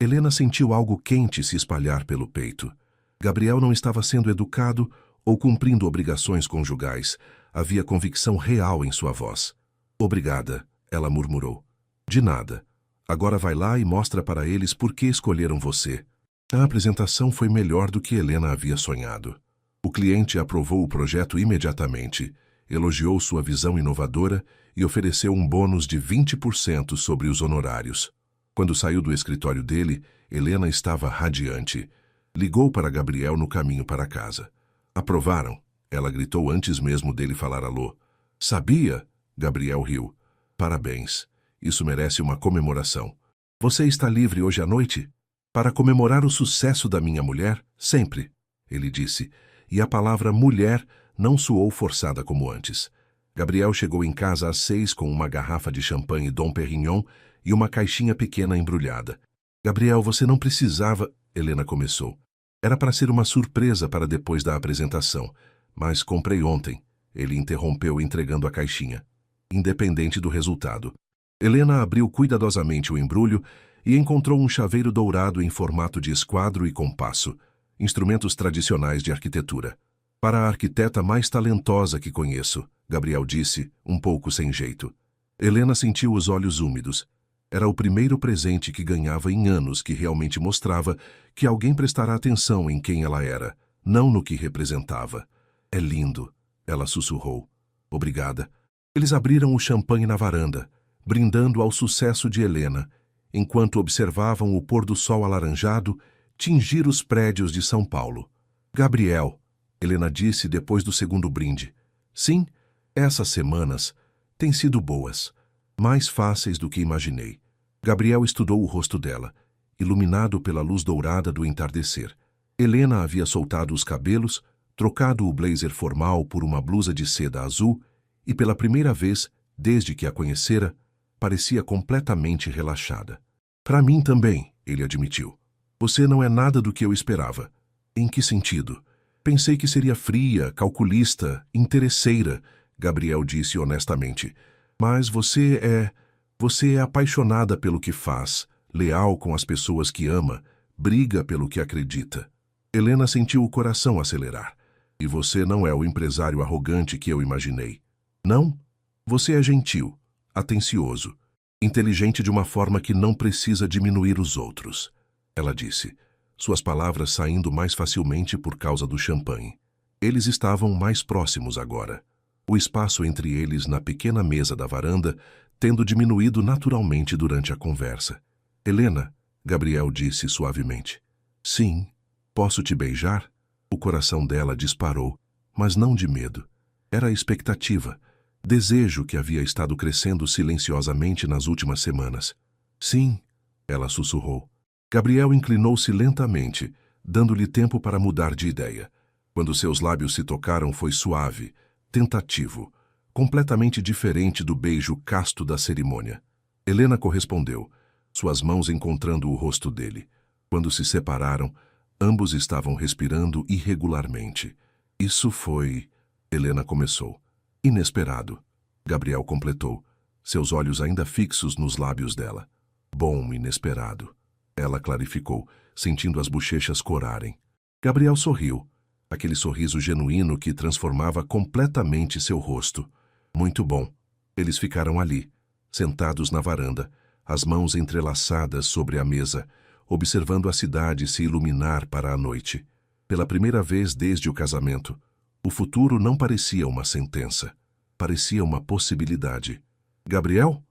Helena sentiu algo quente se espalhar pelo peito. Gabriel não estava sendo educado ou cumprindo obrigações conjugais. Havia convicção real em sua voz. Obrigada, ela murmurou. De nada. Agora vai lá e mostra para eles por que escolheram você. A apresentação foi melhor do que Helena havia sonhado. O cliente aprovou o projeto imediatamente, elogiou sua visão inovadora e ofereceu um bônus de 20% sobre os honorários. Quando saiu do escritório dele, Helena estava radiante. Ligou para Gabriel no caminho para casa. Aprovaram? Ela gritou antes mesmo dele falar alô. Sabia? Gabriel riu. Parabéns. Isso merece uma comemoração. Você está livre hoje à noite? Para comemorar o sucesso da minha mulher, sempre, ele disse, e a palavra mulher não soou forçada como antes. Gabriel chegou em casa às 6 com uma garrafa de champanhe Dom Perignon e uma caixinha pequena embrulhada. Gabriel, você não precisava... Helena começou. Era para ser uma surpresa para depois da apresentação, mas comprei ontem. Ele interrompeu entregando a caixinha. Independente do resultado. Helena abriu cuidadosamente o embrulho e encontrou um chaveiro dourado em formato de esquadro e compasso, instrumentos tradicionais de arquitetura. Para a arquiteta mais talentosa que conheço, Gabriel disse, um pouco sem jeito. Helena sentiu os olhos úmidos. Era o primeiro presente que ganhava em anos que realmente mostrava que alguém prestara atenção em quem ela era, não no que representava. É lindo, ela sussurrou. Obrigada. Eles abriram o champanhe na varanda, brindando ao sucesso de Helena, enquanto observavam o pôr do sol alaranjado tingir os prédios de São Paulo. Gabriel, Helena disse depois do segundo brinde. Sim, essas semanas têm sido boas. Mais fáceis do que imaginei. Gabriel estudou o rosto dela, iluminado pela luz dourada do entardecer. Helena havia soltado os cabelos, trocado o blazer formal por uma blusa de seda azul e, pela primeira vez, desde que a conhecera, parecia completamente relaxada. Para mim também, ele admitiu. Você não é nada do que eu esperava. Em que sentido? Pensei que seria fria, calculista, interesseira, Gabriel disse honestamente. Mas você é apaixonada pelo que faz, leal com as pessoas que ama, briga pelo que acredita. Helena sentiu o coração acelerar. E você não é o empresário arrogante que eu imaginei. Não? Você é gentil, atencioso, inteligente de uma forma que não precisa diminuir os outros. Ela disse, suas palavras saindo mais facilmente por causa do champanhe. Eles estavam mais próximos agora. O espaço entre eles na pequena mesa da varanda tendo diminuído naturalmente durante a conversa. Helena, Gabriel disse suavemente. Sim, posso te beijar? O coração dela disparou, mas não de medo. Era a expectativa, desejo que havia estado crescendo silenciosamente nas últimas semanas. Sim, ela sussurrou. Gabriel inclinou-se lentamente, dando-lhe tempo para mudar de ideia. Quando seus lábios se tocaram foi suave, tentativo, completamente diferente do beijo casto da cerimônia. Helena correspondeu, suas mãos encontrando o rosto dele. Quando se separaram, ambos estavam respirando irregularmente. Isso foi... Helena começou. Inesperado. Gabriel completou, seus olhos ainda fixos nos lábios dela. Bom, inesperado. Ela clarificou, sentindo as bochechas corarem. Gabriel sorriu, aquele sorriso genuíno que transformava completamente seu rosto. Muito bom. Eles ficaram ali, sentados na varanda, as mãos entrelaçadas sobre a mesa, observando a cidade se iluminar para a noite. Pela primeira vez desde o casamento, o futuro não parecia uma sentença. Parecia uma possibilidade. Gabriel?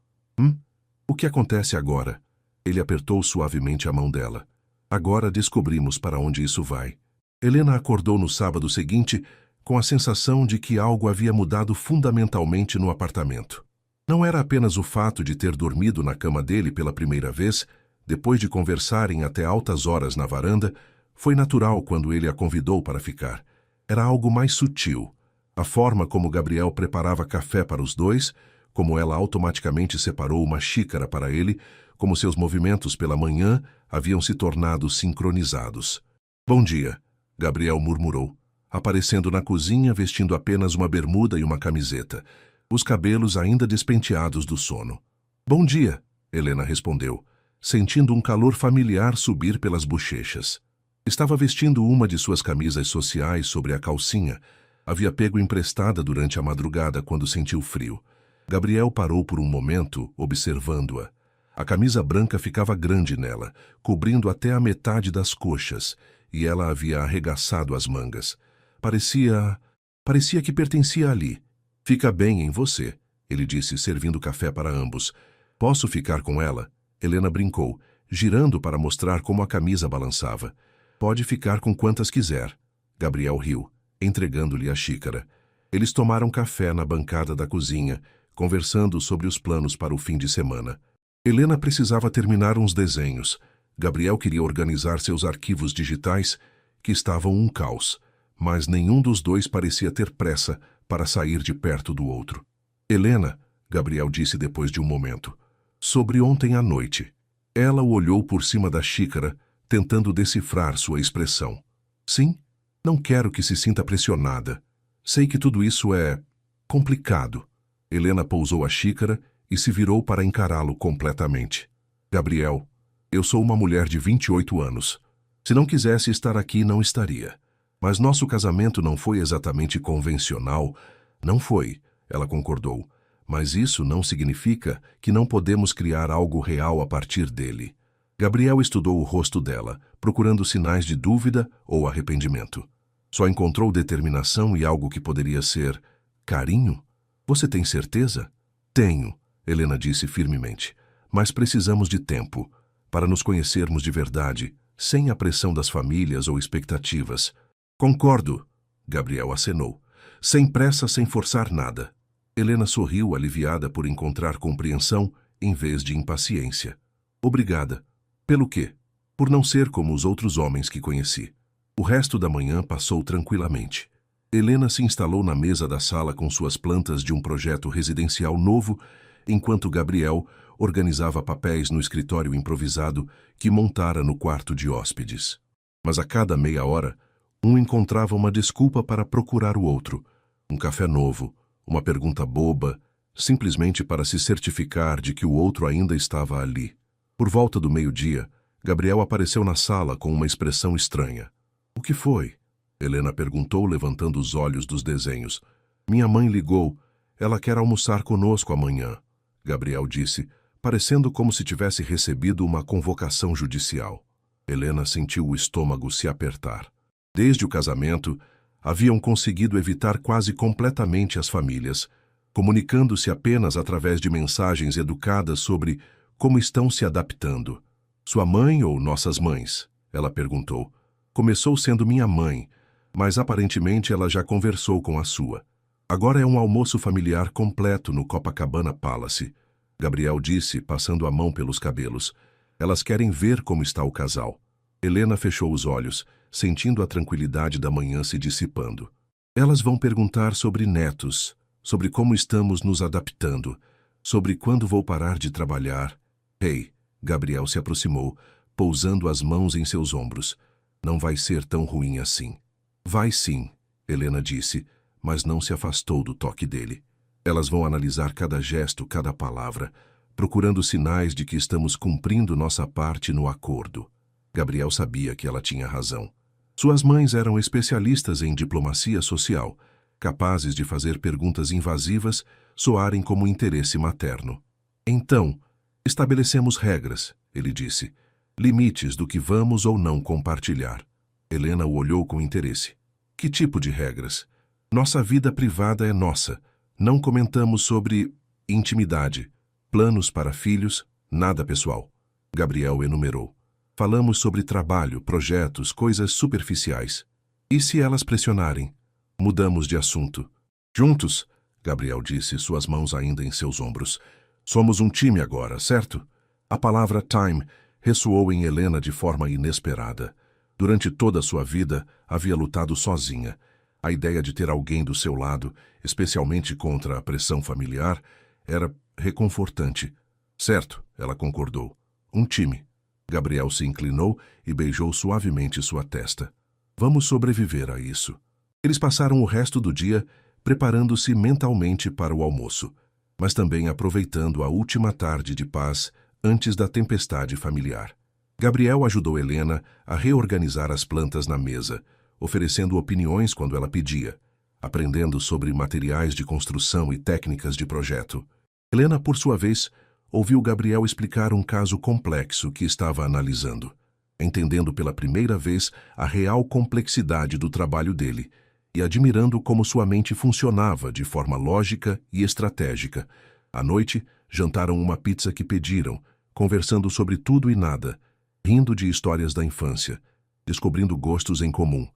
O que acontece agora? Ele apertou suavemente a mão dela. Agora descobrimos para onde isso vai. Helena acordou no sábado seguinte com a sensação de que algo havia mudado fundamentalmente no apartamento. Não era apenas o fato de ter dormido na cama dele pela primeira vez, depois de conversarem até altas horas na varanda, foi natural quando ele a convidou para ficar. Era algo mais sutil. A forma como Gabriel preparava café para os dois, como ela automaticamente separou uma xícara para ele, como seus movimentos pela manhã haviam se tornado sincronizados. Bom dia, Gabriel murmurou, aparecendo na cozinha vestindo apenas uma bermuda e uma camiseta, os cabelos ainda despenteados do sono. Bom dia, Helena respondeu, sentindo um calor familiar subir pelas bochechas. Estava vestindo uma de suas camisas sociais sobre a calcinha. Havia pego emprestada durante a madrugada quando sentiu frio. Gabriel parou por um momento, observando-a. A camisa branca ficava grande nela, cobrindo até a metade das coxas, e ela havia arregaçado as mangas. Parecia que pertencia ali. Fica bem em você, ele disse, servindo café para ambos. Posso ficar com ela? Helena brincou, girando para mostrar como a camisa balançava. Pode ficar com quantas quiser. Gabriel riu, entregando-lhe a xícara. Eles tomaram café na bancada da cozinha, conversando sobre os planos para o fim de semana. Helena precisava terminar uns desenhos. Gabriel queria organizar seus arquivos digitais, que estavam um caos, mas nenhum dos dois parecia ter pressa para sair de perto do outro. Helena, Gabriel disse depois de um momento, sobre ontem à noite. Ela o olhou por cima da xícara, tentando decifrar sua expressão. Sim, não quero que se sinta pressionada. Sei que tudo isso é complicado. Helena pousou a xícara e se virou para encará-lo completamente. Gabriel, eu sou uma mulher de 28 anos. Se não quisesse estar aqui, não estaria. Mas nosso casamento não foi exatamente convencional. Não foi, ela concordou. Mas isso não significa que não podemos criar algo real a partir dele. Gabriel estudou o rosto dela, procurando sinais de dúvida ou arrependimento. Só encontrou determinação e algo que poderia ser carinho? Você tem certeza? Tenho, Helena disse firmemente. Mas precisamos de tempo para nos conhecermos de verdade, sem a pressão das famílias ou expectativas. Concordo, Gabriel acenou. Sem pressa, sem forçar nada. Helena sorriu, aliviada por encontrar compreensão em vez de impaciência. Obrigada. Pelo quê? Por não ser como os outros homens que conheci. O resto da manhã passou tranquilamente. Helena se instalou na mesa da sala com suas plantas de um projeto residencial novo, enquanto Gabriel organizava papéis no escritório improvisado que montara no quarto de hóspedes. Mas a cada meia hora, um encontrava uma desculpa para procurar o outro. Um café novo, uma pergunta boba, simplesmente para se certificar de que o outro ainda estava ali. Por volta do meio-dia, Gabriel apareceu na sala com uma expressão estranha. O que foi? Helena perguntou, levantando os olhos dos desenhos. Minha mãe ligou. Ela quer almoçar conosco amanhã, Gabriel disse, parecendo como se tivesse recebido uma convocação judicial. Helena sentiu o estômago se apertar. Desde o casamento, haviam conseguido evitar quase completamente as famílias, comunicando-se apenas através de mensagens educadas sobre como estão se adaptando. Sua mãe ou nossas mães? Ela perguntou. Começou sendo minha mãe, mas aparentemente ela já conversou com a sua. Agora é um almoço familiar completo no Copacabana Palace, Gabriel disse, passando a mão pelos cabelos. Elas querem ver como está o casal. Helena fechou os olhos, sentindo a tranquilidade da manhã se dissipando. Elas vão perguntar sobre netos, sobre como estamos nos adaptando, sobre quando vou parar de trabalhar. Ei, Gabriel se aproximou, pousando as mãos em seus ombros. Não vai ser tão ruim assim. Vai sim, Helena disse, mas não se afastou do toque dele. Elas vão analisar cada gesto, cada palavra, procurando sinais de que estamos cumprindo nossa parte no acordo. Gabriel sabia que ela tinha razão. Suas mães eram especialistas em diplomacia social, capazes de fazer perguntas invasivas soarem como interesse materno. Então, estabelecemos regras, ele disse, limites do que vamos ou não compartilhar. Helena o olhou com interesse. Que tipo de regras? Nossa vida privada é nossa. Não comentamos sobre intimidade, planos para filhos, nada pessoal. Gabriel enumerou. Falamos sobre trabalho, projetos, coisas superficiais. E se elas pressionarem? Mudamos de assunto. Juntos, Gabriel disse, suas mãos ainda em seus ombros. Somos um time agora, certo? A palavra time ressoou em Helena de forma inesperada. Durante toda a sua vida, havia lutado sozinha. A ideia de ter alguém do seu lado, especialmente contra a pressão familiar, era reconfortante. Certo, ela concordou. Um time. Gabriel se inclinou e beijou suavemente sua testa. Vamos sobreviver a isso. Eles passaram o resto do dia preparando-se mentalmente para o almoço, mas também aproveitando a última tarde de paz antes da tempestade familiar. Gabriel ajudou Helena a reorganizar as plantas na mesa, oferecendo opiniões quando ela pedia, aprendendo sobre materiais de construção e técnicas de projeto. Helena, por sua vez, ouviu Gabriel explicar um caso complexo que estava analisando, entendendo pela primeira vez a real complexidade do trabalho dele e admirando como sua mente funcionava de forma lógica e estratégica. À noite, jantaram uma pizza que pediram, conversando sobre tudo e nada, rindo de histórias da infância, descobrindo gostos em comum.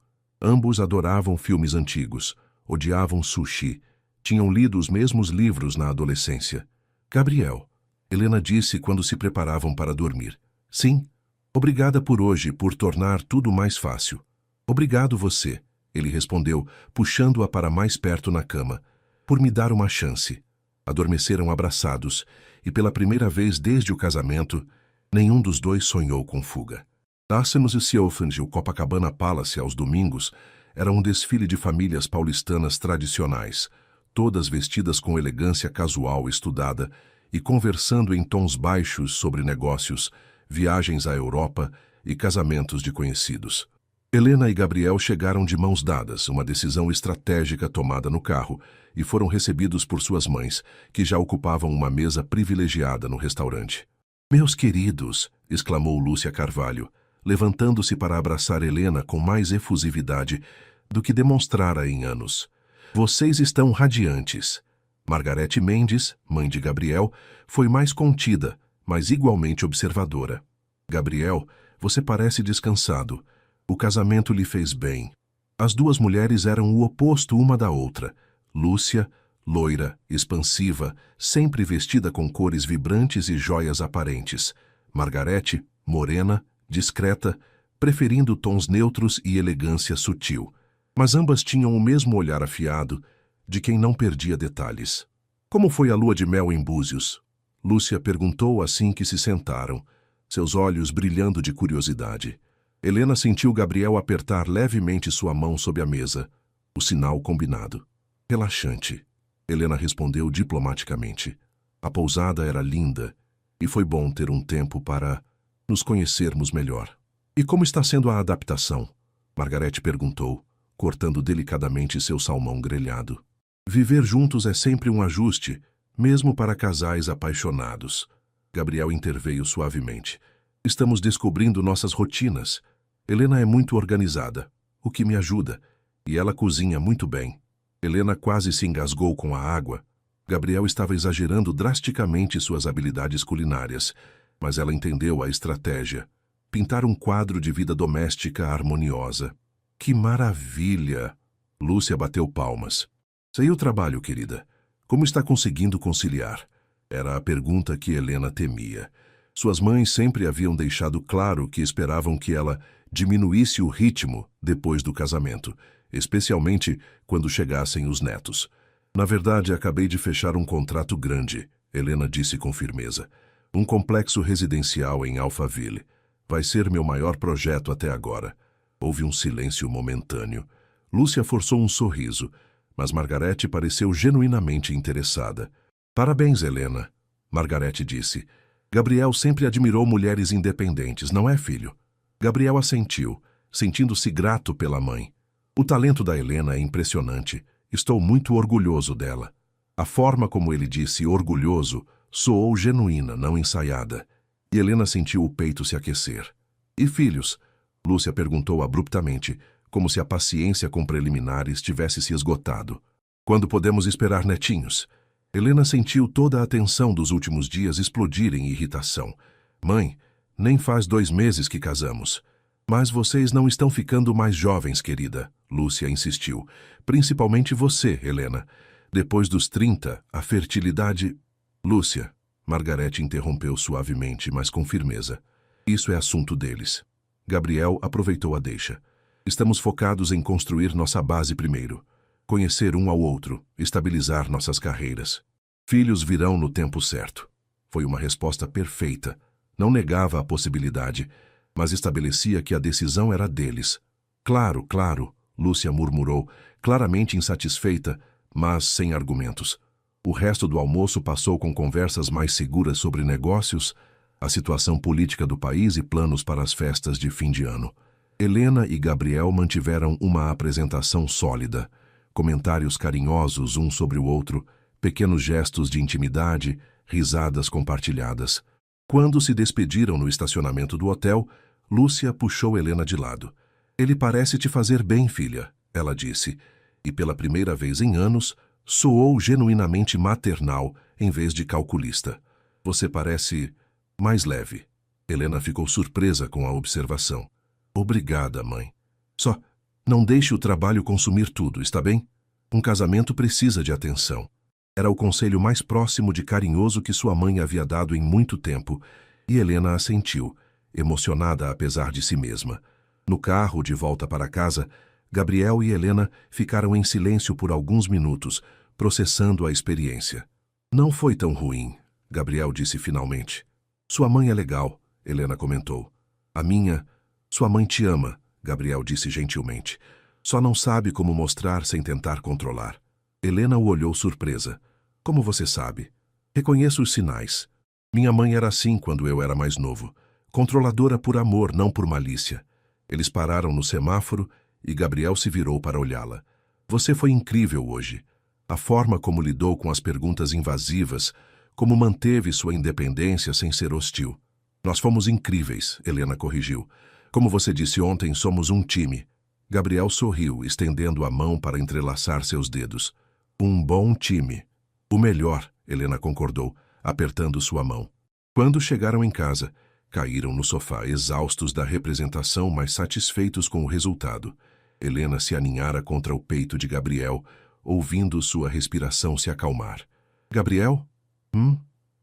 Ambos adoravam filmes antigos, odiavam sushi, tinham lido os mesmos livros na adolescência. Gabriel, Helena disse quando se preparavam para dormir. Sim, Obrigada por hoje, por tornar tudo mais fácil. Obrigado você, ele respondeu, puxando-a para mais perto na cama, por me dar uma chance. Adormeceram abraçados, e pela primeira vez desde o casamento, nenhum dos dois sonhou com fuga. Nássemos e Seofange, o Copacabana Palace aos domingos, era um desfile de famílias paulistanas tradicionais, todas vestidas com elegância casual estudada e conversando em tons baixos sobre negócios, viagens à Europa e casamentos de conhecidos. Helena e Gabriel chegaram de mãos dadas, uma decisão estratégica tomada no carro, e foram recebidos por suas mães, que já ocupavam uma mesa privilegiada no restaurante. "Meus queridos", exclamou Lúcia Carvalho, levantando-se para abraçar Helena com mais efusividade do que demonstrara em anos. "Vocês estão radiantes." Margarete Mendes, mãe de Gabriel, foi mais contida, mas igualmente observadora. "Gabriel, você parece descansado. O casamento lhe fez bem." As duas mulheres eram o oposto uma da outra. Lúcia, loira, expansiva, sempre vestida com cores vibrantes e joias aparentes. Margarete, morena, discreta, preferindo tons neutros e elegância sutil. Mas ambas tinham o mesmo olhar afiado, de quem não perdia detalhes. "Como foi a lua de mel em Búzios?" Lúcia perguntou assim que se sentaram, seus olhos brilhando de curiosidade. Helena sentiu Gabriel apertar levemente sua mão sob a mesa, o sinal combinado. "Relaxante", Helena respondeu diplomaticamente. "A pousada era linda e foi bom ter um tempo para nos conhecermos melhor." "E como está sendo a adaptação?" Margarete perguntou, cortando delicadamente seu salmão grelhado. "Viver juntos é sempre um ajuste, mesmo para casais apaixonados." Gabriel interveio suavemente. "Estamos descobrindo nossas rotinas. Helena é muito organizada, o que me ajuda, e ela cozinha muito bem." Helena quase se engasgou com a água. Gabriel estava exagerando drasticamente suas habilidades culinárias, mas ela entendeu a estratégia. Pintar um quadro de vida doméstica harmoniosa. "Que maravilha!" Lúcia bateu palmas. "Sei o trabalho, querida. Como está conseguindo conciliar?" Era a pergunta que Helena temia. Suas mães sempre haviam deixado claro que esperavam que ela diminuísse o ritmo depois do casamento, especialmente quando chegassem os netos. "Na verdade, acabei de fechar um contrato grande", Helena disse com firmeza. "Um complexo residencial em Alphaville. Vai ser meu maior projeto até agora." Houve um silêncio momentâneo. Lúcia forçou um sorriso, mas Margarete pareceu genuinamente interessada. "Parabéns, Helena", Margarete disse. "Gabriel sempre admirou mulheres independentes, não é, filho?" Gabriel assentiu, sentindo-se grato pela mãe. "O talento da Helena é impressionante. Estou muito orgulhoso dela." A forma como ele disse orgulhoso soou genuína, não ensaiada. E Helena sentiu o peito se aquecer. "E filhos?" Lúcia perguntou abruptamente, como se a paciência com preliminares tivesse se esgotado. "Quando podemos esperar netinhos?" Helena sentiu toda a tensão dos últimos dias explodir em irritação. "Mãe, nem faz 2 meses que casamos." "Mas vocês não estão ficando mais jovens, querida", Lúcia insistiu. "Principalmente você, Helena. Depois dos 30, a fertilidade..." "Lúcia", Margarete interrompeu suavemente, mas com firmeza. "Isso é assunto deles." Gabriel aproveitou a deixa. "Estamos focados em construir nossa base primeiro. Conhecer um ao outro, estabilizar nossas carreiras. Filhos virão no tempo certo." Foi uma resposta perfeita. Não negava a possibilidade, mas estabelecia que a decisão era deles. "Claro, claro", Lúcia murmurou, claramente insatisfeita, mas sem argumentos. O resto do almoço passou com conversas mais seguras sobre negócios, a situação política do país e planos para as festas de fim de ano. Helena e Gabriel mantiveram uma apresentação sólida, comentários carinhosos um sobre o outro, pequenos gestos de intimidade, risadas compartilhadas. Quando se despediram no estacionamento do hotel, Lúcia puxou Helena de lado. "Ele parece te fazer bem, filha", ela disse, e pela primeira vez em anos, soou genuinamente maternal em vez de calculista. "Você parece mais leve." Helena ficou surpresa com a observação. "Obrigada, mãe. Só não deixe o trabalho consumir tudo, está bem? Um casamento precisa de atenção." Era o conselho mais próximo de carinhoso que sua mãe havia dado em muito tempo, e Helena assentiu, emocionada apesar de si mesma. No carro, de volta para casa, Gabriel e Helena ficaram em silêncio por alguns minutos, processando a experiência. Não foi tão ruim, Gabriel disse finalmente. Sua mãe é legal, Helena comentou. A minha... Sua mãe te ama, Gabriel disse gentilmente. Só não sabe como mostrar sem tentar controlar. Helena o olhou surpresa. Como você sabe? Reconheço os sinais. Minha mãe era assim quando eu era mais novo. Controladora por amor, não por malícia. Eles pararam no semáforo e Gabriel se virou para olhá-la. Você foi incrível hoje. A forma como lidou com as perguntas invasivas, como manteve sua independência sem ser hostil. Nós fomos incríveis, Helena corrigiu. Como você disse ontem, somos um time. Gabriel sorriu, estendendo a mão para entrelaçar seus dedos. Um bom time. O melhor, Helena concordou, apertando sua mão. Quando chegaram em casa, caíram no sofá, exaustos da representação, mas satisfeitos com o resultado. Helena se aninhara contra o peito de Gabriel, ouvindo sua respiração se acalmar. Gabriel?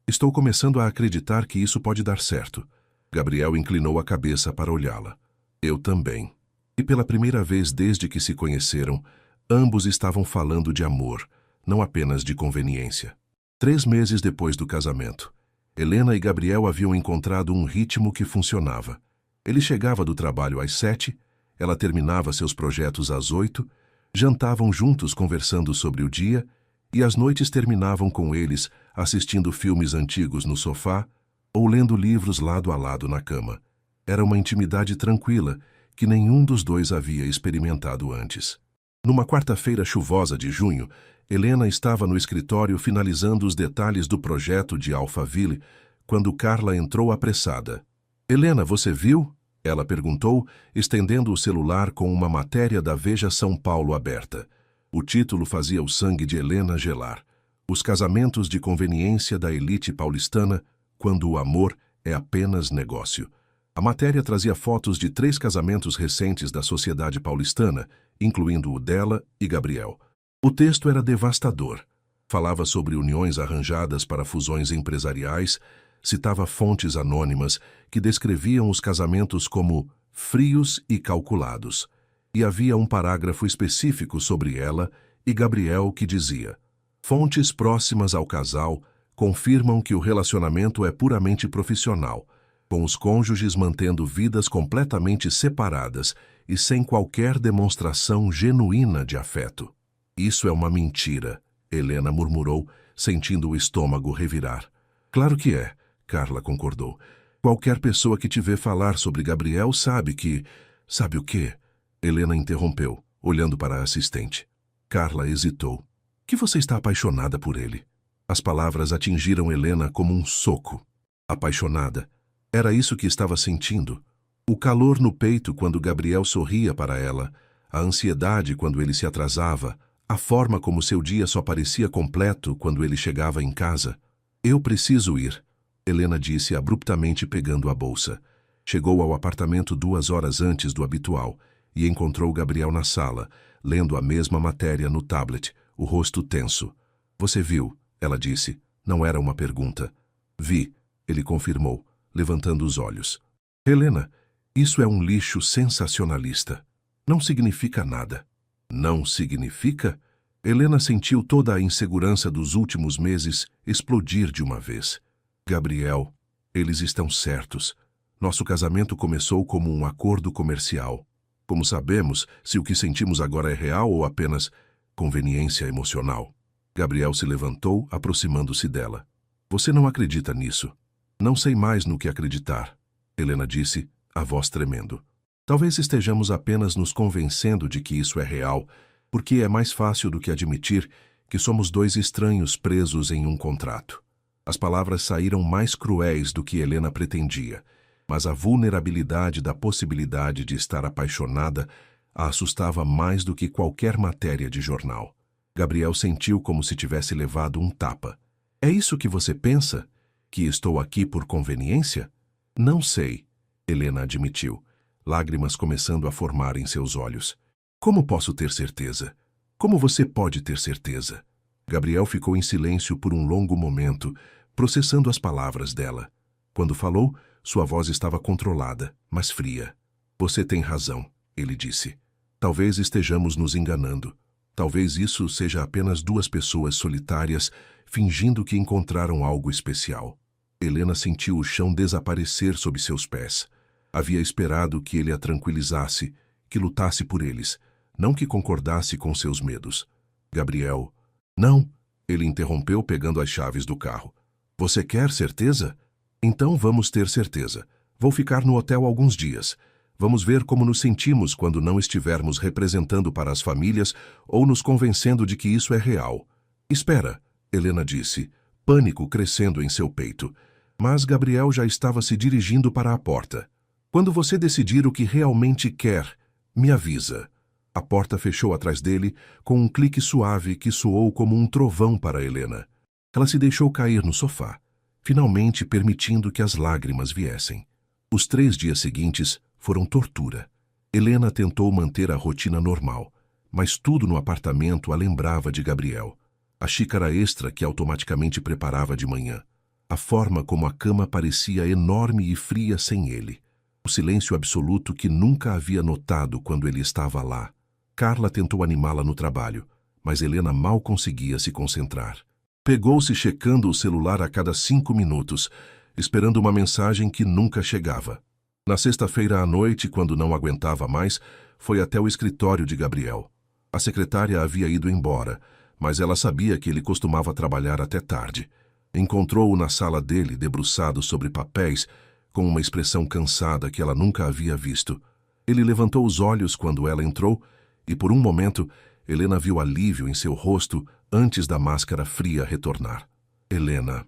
Estou começando a acreditar que isso pode dar certo. Gabriel inclinou a cabeça para olhá-la. Eu também. E pela primeira vez desde que se conheceram, ambos estavam falando de amor, não apenas de conveniência. 3 meses depois do casamento, Helena e Gabriel haviam encontrado um ritmo que funcionava. Ele chegava do trabalho às 7, ela terminava seus projetos às 8, jantavam juntos conversando sobre o dia e as noites terminavam com eles assistindo filmes antigos no sofá ou lendo livros lado a lado na cama. Era uma intimidade tranquila que nenhum dos dois havia experimentado antes. Numa quarta-feira chuvosa de junho, Helena estava no escritório finalizando os detalhes do projeto de Alphaville quando Carla entrou apressada. Helena, você viu? Ela perguntou, estendendo o celular com uma matéria da Veja São Paulo aberta. O título fazia o sangue de Helena gelar. Os casamentos de conveniência da elite paulistana, quando o amor é apenas negócio. A matéria trazia fotos de 3 casamentos recentes da sociedade paulistana, incluindo o dela e Gabriel. O texto era devastador. Falava sobre uniões arranjadas para fusões empresariais, citava fontes anônimas que descreviam os casamentos como frios e calculados. E havia um parágrafo específico sobre ela e Gabriel que dizia: fontes próximas ao casal confirmam que o relacionamento é puramente profissional, com os cônjuges mantendo vidas completamente separadas e sem qualquer demonstração genuína de afeto. Isso é uma mentira, Helena murmurou, sentindo o estômago revirar. Claro que é, Carla concordou. Qualquer pessoa que te vê falar sobre Gabriel sabe que... Sabe o quê? Helena interrompeu, olhando para a assistente. Carla hesitou. Que você está apaixonada por ele? As palavras atingiram Helena como um soco. Apaixonada. Era isso que estava sentindo. O calor no peito quando Gabriel sorria para ela, a ansiedade quando ele se atrasava, a forma como seu dia só parecia completo quando ele chegava em casa. Eu preciso ir, Helena disse abruptamente pegando a bolsa. Chegou ao apartamento 2 horas antes do habitual e encontrou Gabriel na sala, lendo a mesma matéria no tablet, o rosto tenso. Você viu? Ela disse. Não era uma pergunta. Vi, ele confirmou, levantando os olhos. Helena, isso é um lixo sensacionalista. Não significa nada. Não significa? Helena sentiu toda a insegurança dos últimos meses explodir de uma vez. Gabriel, eles estão certos. Nosso casamento começou como um acordo comercial. Como sabemos se o que sentimos agora é real ou apenas conveniência emocional? Gabriel se levantou, aproximando-se dela. Você não acredita nisso? Não sei mais no que acreditar, Helena disse, a voz tremendo. Talvez estejamos apenas nos convencendo de que isso é real, porque é mais fácil do que admitir que somos 2 estranhos presos em um contrato. As palavras saíram mais cruéis do que Helena pretendia, mas a vulnerabilidade da possibilidade de estar apaixonada a assustava mais do que qualquer matéria de jornal. Gabriel sentiu como se tivesse levado um tapa. É isso que você pensa? Que estou aqui por conveniência? Não sei, Helena admitiu, lágrimas começando a formar em seus olhos. Como posso ter certeza? Como você pode ter certeza? Gabriel ficou em silêncio por um longo momento, processando as palavras dela. Quando falou, Sua voz estava controlada, mas fria. Você tem razão, ele disse. Talvez estejamos nos enganando. Talvez isso seja apenas duas pessoas solitárias fingindo que encontraram algo especial. Helena sentiu o chão desaparecer sob seus pés. Havia esperado que ele a tranquilizasse, que lutasse por eles, não que concordasse com seus medos. Gabriel... Não, ele interrompeu pegando as chaves do carro. Você quer certeza? Então vamos ter certeza. Vou ficar no hotel alguns dias. Vamos ver como nos sentimos quando não estivermos representando para as famílias ou nos convencendo de que isso é real. Espera, Helena disse, pânico crescendo em seu peito. Mas Gabriel já estava se dirigindo para a porta. Quando você decidir o que realmente quer, me avisa. A porta fechou atrás dele com um clique suave que soou como um trovão para Helena. Ela se deixou cair no sofá, finalmente permitindo que as lágrimas viessem. Os 3 dias seguintes foram tortura. Helena tentou manter a rotina normal, mas tudo no apartamento a lembrava de Gabriel. A xícara extra que automaticamente preparava de manhã. A forma como a cama parecia enorme e fria sem ele. O silêncio absoluto que nunca havia notado quando ele estava lá. Carla tentou animá-la no trabalho, mas Helena mal conseguia se concentrar. Pegou-se checando o celular a cada 5 minutos, esperando uma mensagem que nunca chegava. Na sexta-feira à noite, quando não aguentava mais, foi até o escritório de Gabriel. A secretária havia ido embora, mas ela sabia que ele costumava trabalhar até tarde. Encontrou-o na sala dele, debruçado sobre papéis, com uma expressão cansada que ela nunca havia visto. Ele levantou os olhos quando ela entrou e, por um momento, Helena viu alívio em seu rosto antes da máscara fria retornar. Helena.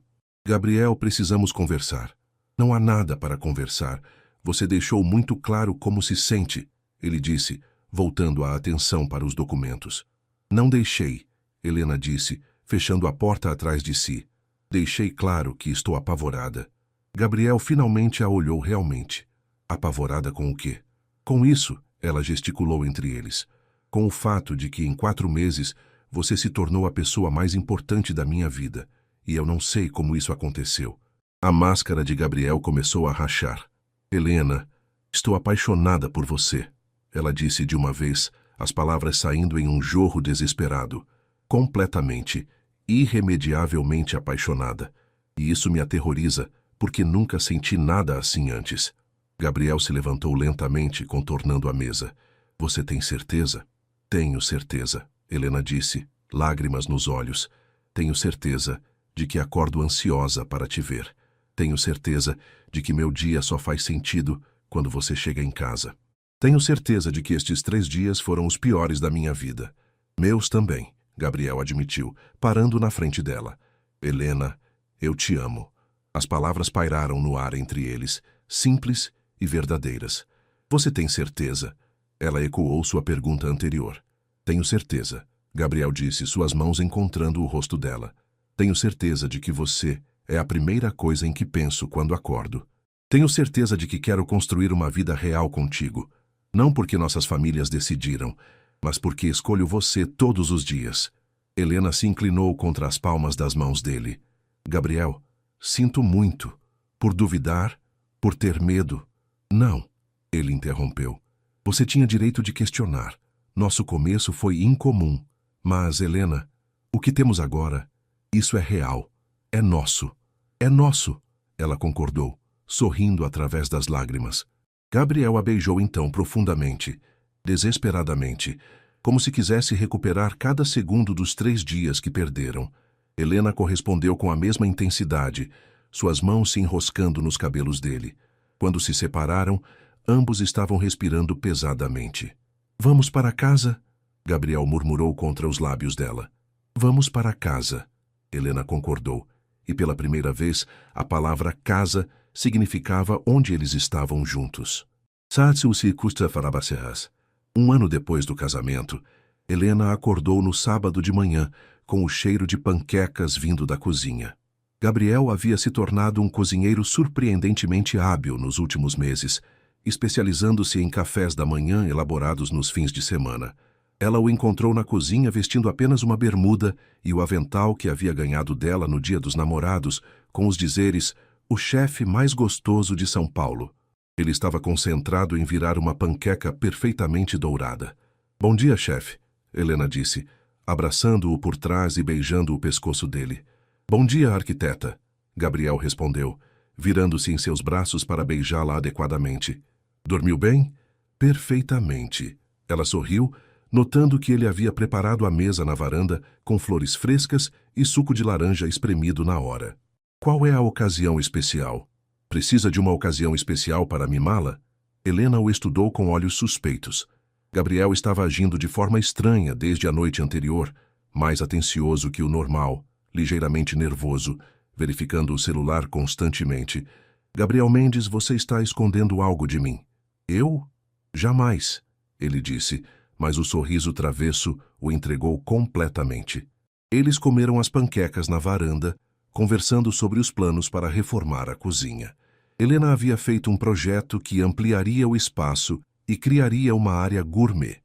Gabriel, precisamos conversar. Não há nada para conversar. Você deixou muito claro como se sente, ele disse, voltando a atenção para os documentos. Não deixei, Helena disse, fechando a porta atrás de si. Deixei claro que estou apavorada. Gabriel finalmente a olhou realmente. Apavorada com o quê? Com isso, ela gesticulou entre eles. Com o fato de que em 4 meses você se tornou a pessoa mais importante da minha vida, e eu não sei como isso aconteceu. A máscara de Gabriel começou a rachar. Helena, estou apaixonada por você, ela disse de uma vez, as palavras saindo em um jorro desesperado. Completamente, irremediavelmente apaixonada. E isso me aterroriza, porque nunca senti nada assim antes. Gabriel se levantou lentamente, contornando a mesa. Você tem certeza? Tenho certeza, Helena disse, lágrimas nos olhos. Tenho certeza de que acordo ansiosa para te ver. Tenho certeza de que meu dia só faz sentido quando você chega em casa. Tenho certeza de que estes 3 dias foram os piores da minha vida. Meus também, Gabriel admitiu, parando na frente dela. Helena, eu te amo. As palavras pairaram no ar entre eles, simples e verdadeiras. Você tem certeza? Ela ecoou sua pergunta anterior. Tenho certeza, Gabriel disse, suas mãos encontrando o rosto dela. Tenho certeza de que você é a primeira coisa em que penso quando acordo. Tenho certeza de que quero construir uma vida real contigo. Não porque nossas famílias decidiram, mas porque escolho você todos os dias. Helena se inclinou contra as palmas das mãos dele. Gabriel, sinto muito. Por duvidar, por ter medo. Não, ele interrompeu. Você tinha direito de questionar. Nosso começo foi incomum. Mas, Helena, o que temos agora, isso é real. É nosso. É nosso, ela concordou, sorrindo através das lágrimas. Gabriel a beijou então profundamente, desesperadamente, como se quisesse recuperar cada segundo dos 3 dias que perderam. Helena correspondeu com a mesma intensidade, suas mãos se enroscando nos cabelos dele. Quando se separaram, ambos estavam respirando pesadamente. Vamos para casa? Gabriel murmurou contra os lábios dela. Vamos para casa, Helena concordou, e pela primeira vez a palavra casa significava onde eles estavam juntos. Satsui custa farabaserras. 1 ano depois do casamento, Helena acordou no sábado de manhã com o cheiro de panquecas vindo da cozinha. Gabriel havia se tornado um cozinheiro surpreendentemente hábil nos últimos meses, especializando-se em cafés da manhã elaborados nos fins de semana. Ela o encontrou na cozinha vestindo apenas uma bermuda e o avental que havia ganhado dela no dia dos namorados, com os dizeres o chefe mais gostoso de São Paulo. Ele estava concentrado em virar uma panqueca perfeitamente dourada. Bom dia, chefe, Helena disse, abraçando-o por trás e beijando o pescoço dele. Bom dia, arquiteta, Gabriel respondeu, virando-se em seus braços para beijá-la adequadamente. Dormiu bem? Perfeitamente. Ela sorriu, notando que ele havia preparado a mesa na varanda com flores frescas e suco de laranja espremido na hora. Qual é a ocasião especial? Precisa de uma ocasião especial para mimá-la? Helena o estudou com olhos suspeitos. Gabriel estava agindo de forma estranha desde a noite anterior, mais atencioso que o normal, ligeiramente nervoso, verificando o celular constantemente. Gabriel Mendes, você está escondendo algo de mim. Eu? Jamais, ele disse, mas o sorriso travesso o entregou completamente. Eles comeram as panquecas na varanda, conversando sobre os planos para reformar a cozinha. Helena havia feito um projeto que ampliaria o espaço e criaria uma área gourmet.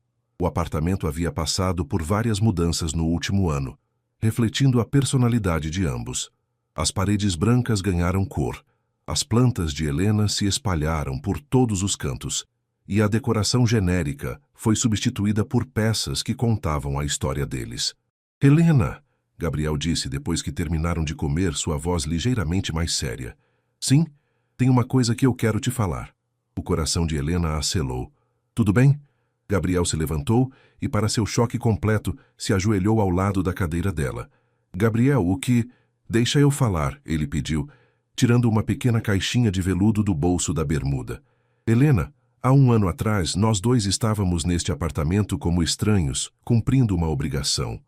O apartamento havia passado por várias mudanças no último ano, refletindo a personalidade de ambos. As paredes brancas ganharam cor, as plantas de Helena se espalharam por todos os cantos, e a decoração genérica foi substituída por peças que contavam a história deles. Helena, Gabriel disse depois que terminaram de comer, sua voz ligeiramente mais séria. Sim, tem uma coisa que eu quero te falar. O coração de Helena acelou. Tudo bem? Gabriel se levantou e, para seu choque completo, se ajoelhou ao lado da cadeira dela. Gabriel, o que... Deixa eu falar, ele pediu, tirando uma pequena caixinha de veludo do bolso da bermuda. Helena, há um ano atrás, nós dois estávamos neste apartamento como estranhos, cumprindo uma obrigação.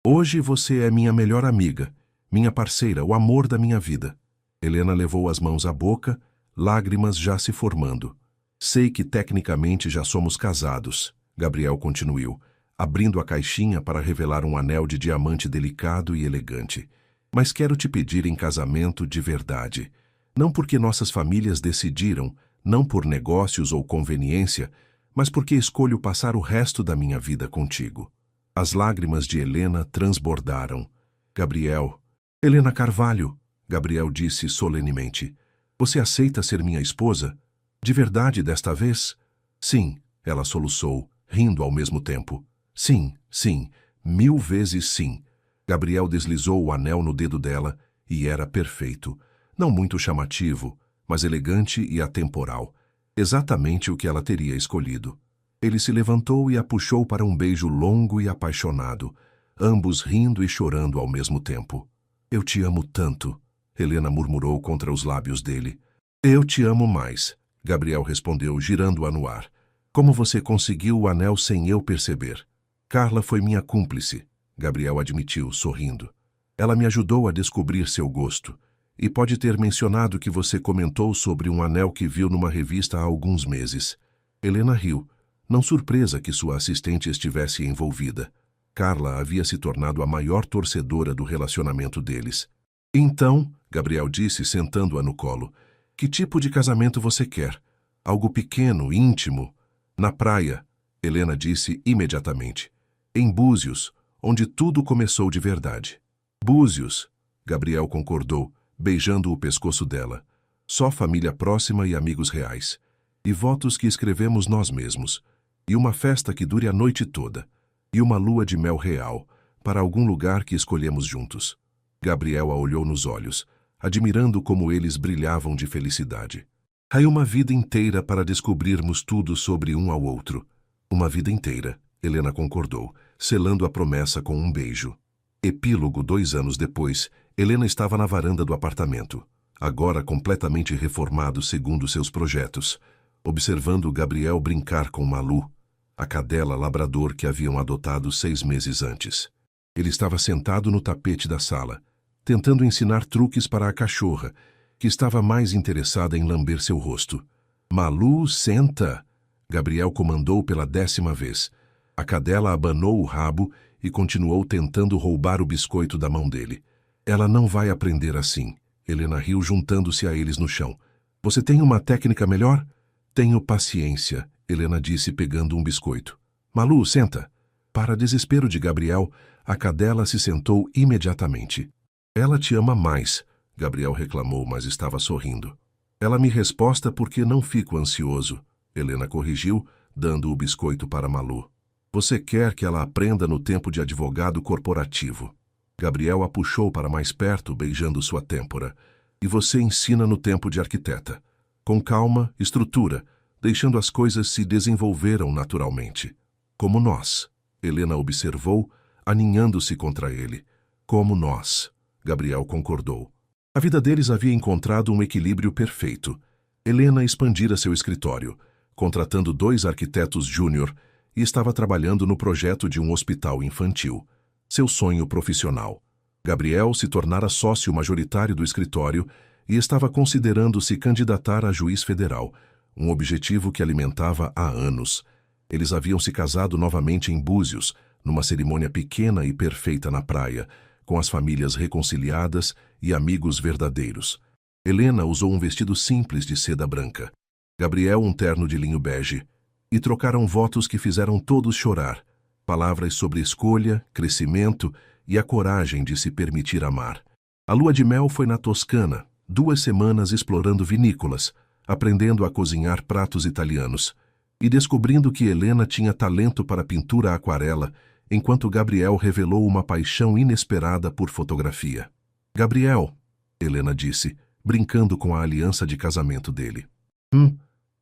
Hoje você é minha melhor amiga, minha parceira, o amor da minha vida. Helena levou as mãos à boca, lágrimas já se formando. Sei que tecnicamente já somos casados, Gabriel continuou, abrindo a caixinha para revelar um anel de diamante delicado e elegante. Mas quero te pedir em casamento de verdade. Não porque nossas famílias decidiram, não por negócios ou conveniência, mas porque escolho passar o resto da minha vida contigo. As lágrimas de Helena transbordaram. Gabriel. Helena Carvalho, Gabriel disse solenemente. Você aceita ser minha esposa? De verdade desta vez? Sim, ela soluçou, rindo ao mesmo tempo. Sim, sim, 1000 vezes sim. Gabriel deslizou o anel no dedo dela e era perfeito. Não muito chamativo, mas elegante e atemporal. Exatamente o que ela teria escolhido. Ele se levantou e a puxou para um beijo longo e apaixonado, ambos rindo e chorando ao mesmo tempo. Eu te amo tanto, Helena murmurou contra os lábios dele. Eu te amo mais, Gabriel respondeu, girando-a no ar. Como você conseguiu o anel sem eu perceber? Carla foi minha cúmplice, Gabriel admitiu, sorrindo. Ela me ajudou a descobrir seu gosto. E pode ter mencionado que você comentou sobre um anel que viu numa revista há alguns meses. Helena riu, não surpresa que sua assistente estivesse envolvida. Carla havia se tornado a maior torcedora do relacionamento deles. Então, Gabriel disse, sentando-a no colo, que tipo de casamento você quer? Algo pequeno, íntimo? Na praia, Helena disse imediatamente. Em Búzios, onde tudo começou de verdade. Búzios, Gabriel concordou, beijando o pescoço dela. Só família próxima e amigos reais. E votos que escrevemos nós mesmos. E uma festa que dure a noite toda. E uma lua de mel real, para algum lugar que escolhemos juntos. Gabriel a olhou nos olhos, admirando como eles brilhavam de felicidade. Há uma vida inteira para descobrirmos tudo sobre um ao outro. Uma vida inteira, Helena concordou, selando a promessa com um beijo. Epílogo 2 anos depois, Helena estava na varanda do apartamento, agora completamente reformado segundo seus projetos, observando Gabriel brincar com Malu, a cadela labrador que haviam adotado 6 meses antes. Ele estava sentado no tapete da sala, tentando ensinar truques para a cachorra, que estava mais interessada em lamber seu rosto. Malu, senta! Gabriel comandou pela 10ª vez. A cadela abanou o rabo e continuou tentando roubar o biscoito da mão dele. Ela não vai aprender assim. Helena riu, juntando-se a eles no chão. Você tem uma técnica melhor? Tenho paciência, Helena disse pegando um biscoito. Malu, senta! Para desespero de Gabriel, a cadela se sentou imediatamente. Ela te ama mais, Gabriel reclamou, mas estava sorrindo. Ela me resposta porque não fico ansioso, Helena corrigiu, dando o biscoito para Malu. Você quer que ela aprenda no tempo de advogado corporativo. Gabriel a puxou para mais perto, beijando sua têmpora. E você ensina no tempo de arquiteta. Com calma, estrutura, deixando as coisas se desenvolveram naturalmente. Como nós, Helena observou, aninhando-se contra ele. Como nós, Gabriel concordou. A vida deles havia encontrado um equilíbrio perfeito. Helena expandira seu escritório, contratando 2 arquitetos júnior e estava trabalhando no projeto de um hospital infantil. Seu sonho profissional. Gabriel se tornara sócio majoritário do escritório e estava considerando se candidatar a juiz federal, um objetivo que alimentava há anos. Eles haviam se casado novamente em Búzios, numa cerimônia pequena e perfeita na praia, com as famílias reconciliadas e amigos verdadeiros. Helena usou um vestido simples de seda branca. Gabriel um terno de linho bege. E trocaram votos que fizeram todos chorar. Palavras sobre escolha, crescimento e a coragem de se permitir amar. A lua de mel foi na Toscana, 2 semanas explorando vinícolas, aprendendo a cozinhar pratos italianos e descobrindo que Helena tinha talento para pintura aquarela, enquanto Gabriel revelou uma paixão inesperada por fotografia. Gabriel, Helena disse, brincando com a aliança de casamento dele.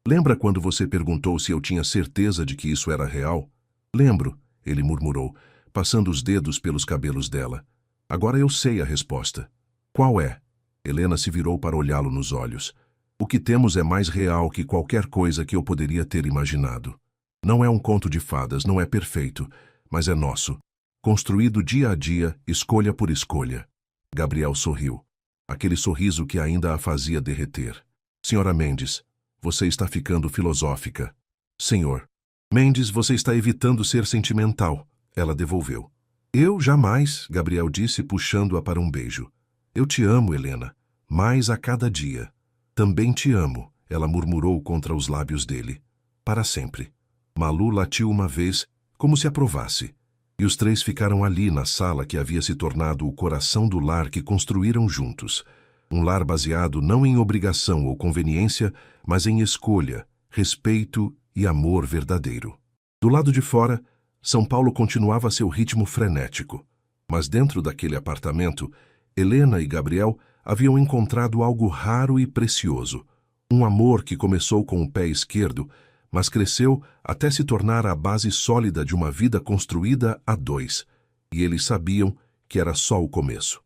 Lembra quando você perguntou se eu tinha certeza de que isso era real? Lembro, ele murmurou, passando os dedos pelos cabelos dela. Agora eu sei a resposta. Qual é? Helena se virou para olhá-lo nos olhos. O que temos é mais real que qualquer coisa que eu poderia ter imaginado. Não é um conto de fadas, não é perfeito, mas é nosso. Construído dia a dia, escolha por escolha. Gabriel sorriu. Aquele sorriso que ainda a fazia derreter. Senhora Mendes, você está ficando filosófica. Senhor. Mendes, você está evitando ser sentimental. Ela devolveu. Eu jamais, Gabriel disse, puxando-a para um beijo. Eu te amo, Helena, mais a cada dia. Também te amo, ela murmurou contra os lábios dele. Para sempre. Malu latiu uma vez, como se aprovasse. E os 3 ficaram ali na sala que havia se tornado o coração do lar que construíram juntos. Um lar baseado não em obrigação ou conveniência, mas em escolha, respeito e amor verdadeiro. Do lado de fora, São Paulo continuava seu ritmo frenético. Mas dentro daquele apartamento, Helena e Gabriel haviam encontrado algo raro e precioso. Um amor que começou com o pé esquerdo, mas cresceu até se tornar a base sólida de uma vida construída a 2. E eles sabiam que era só o começo.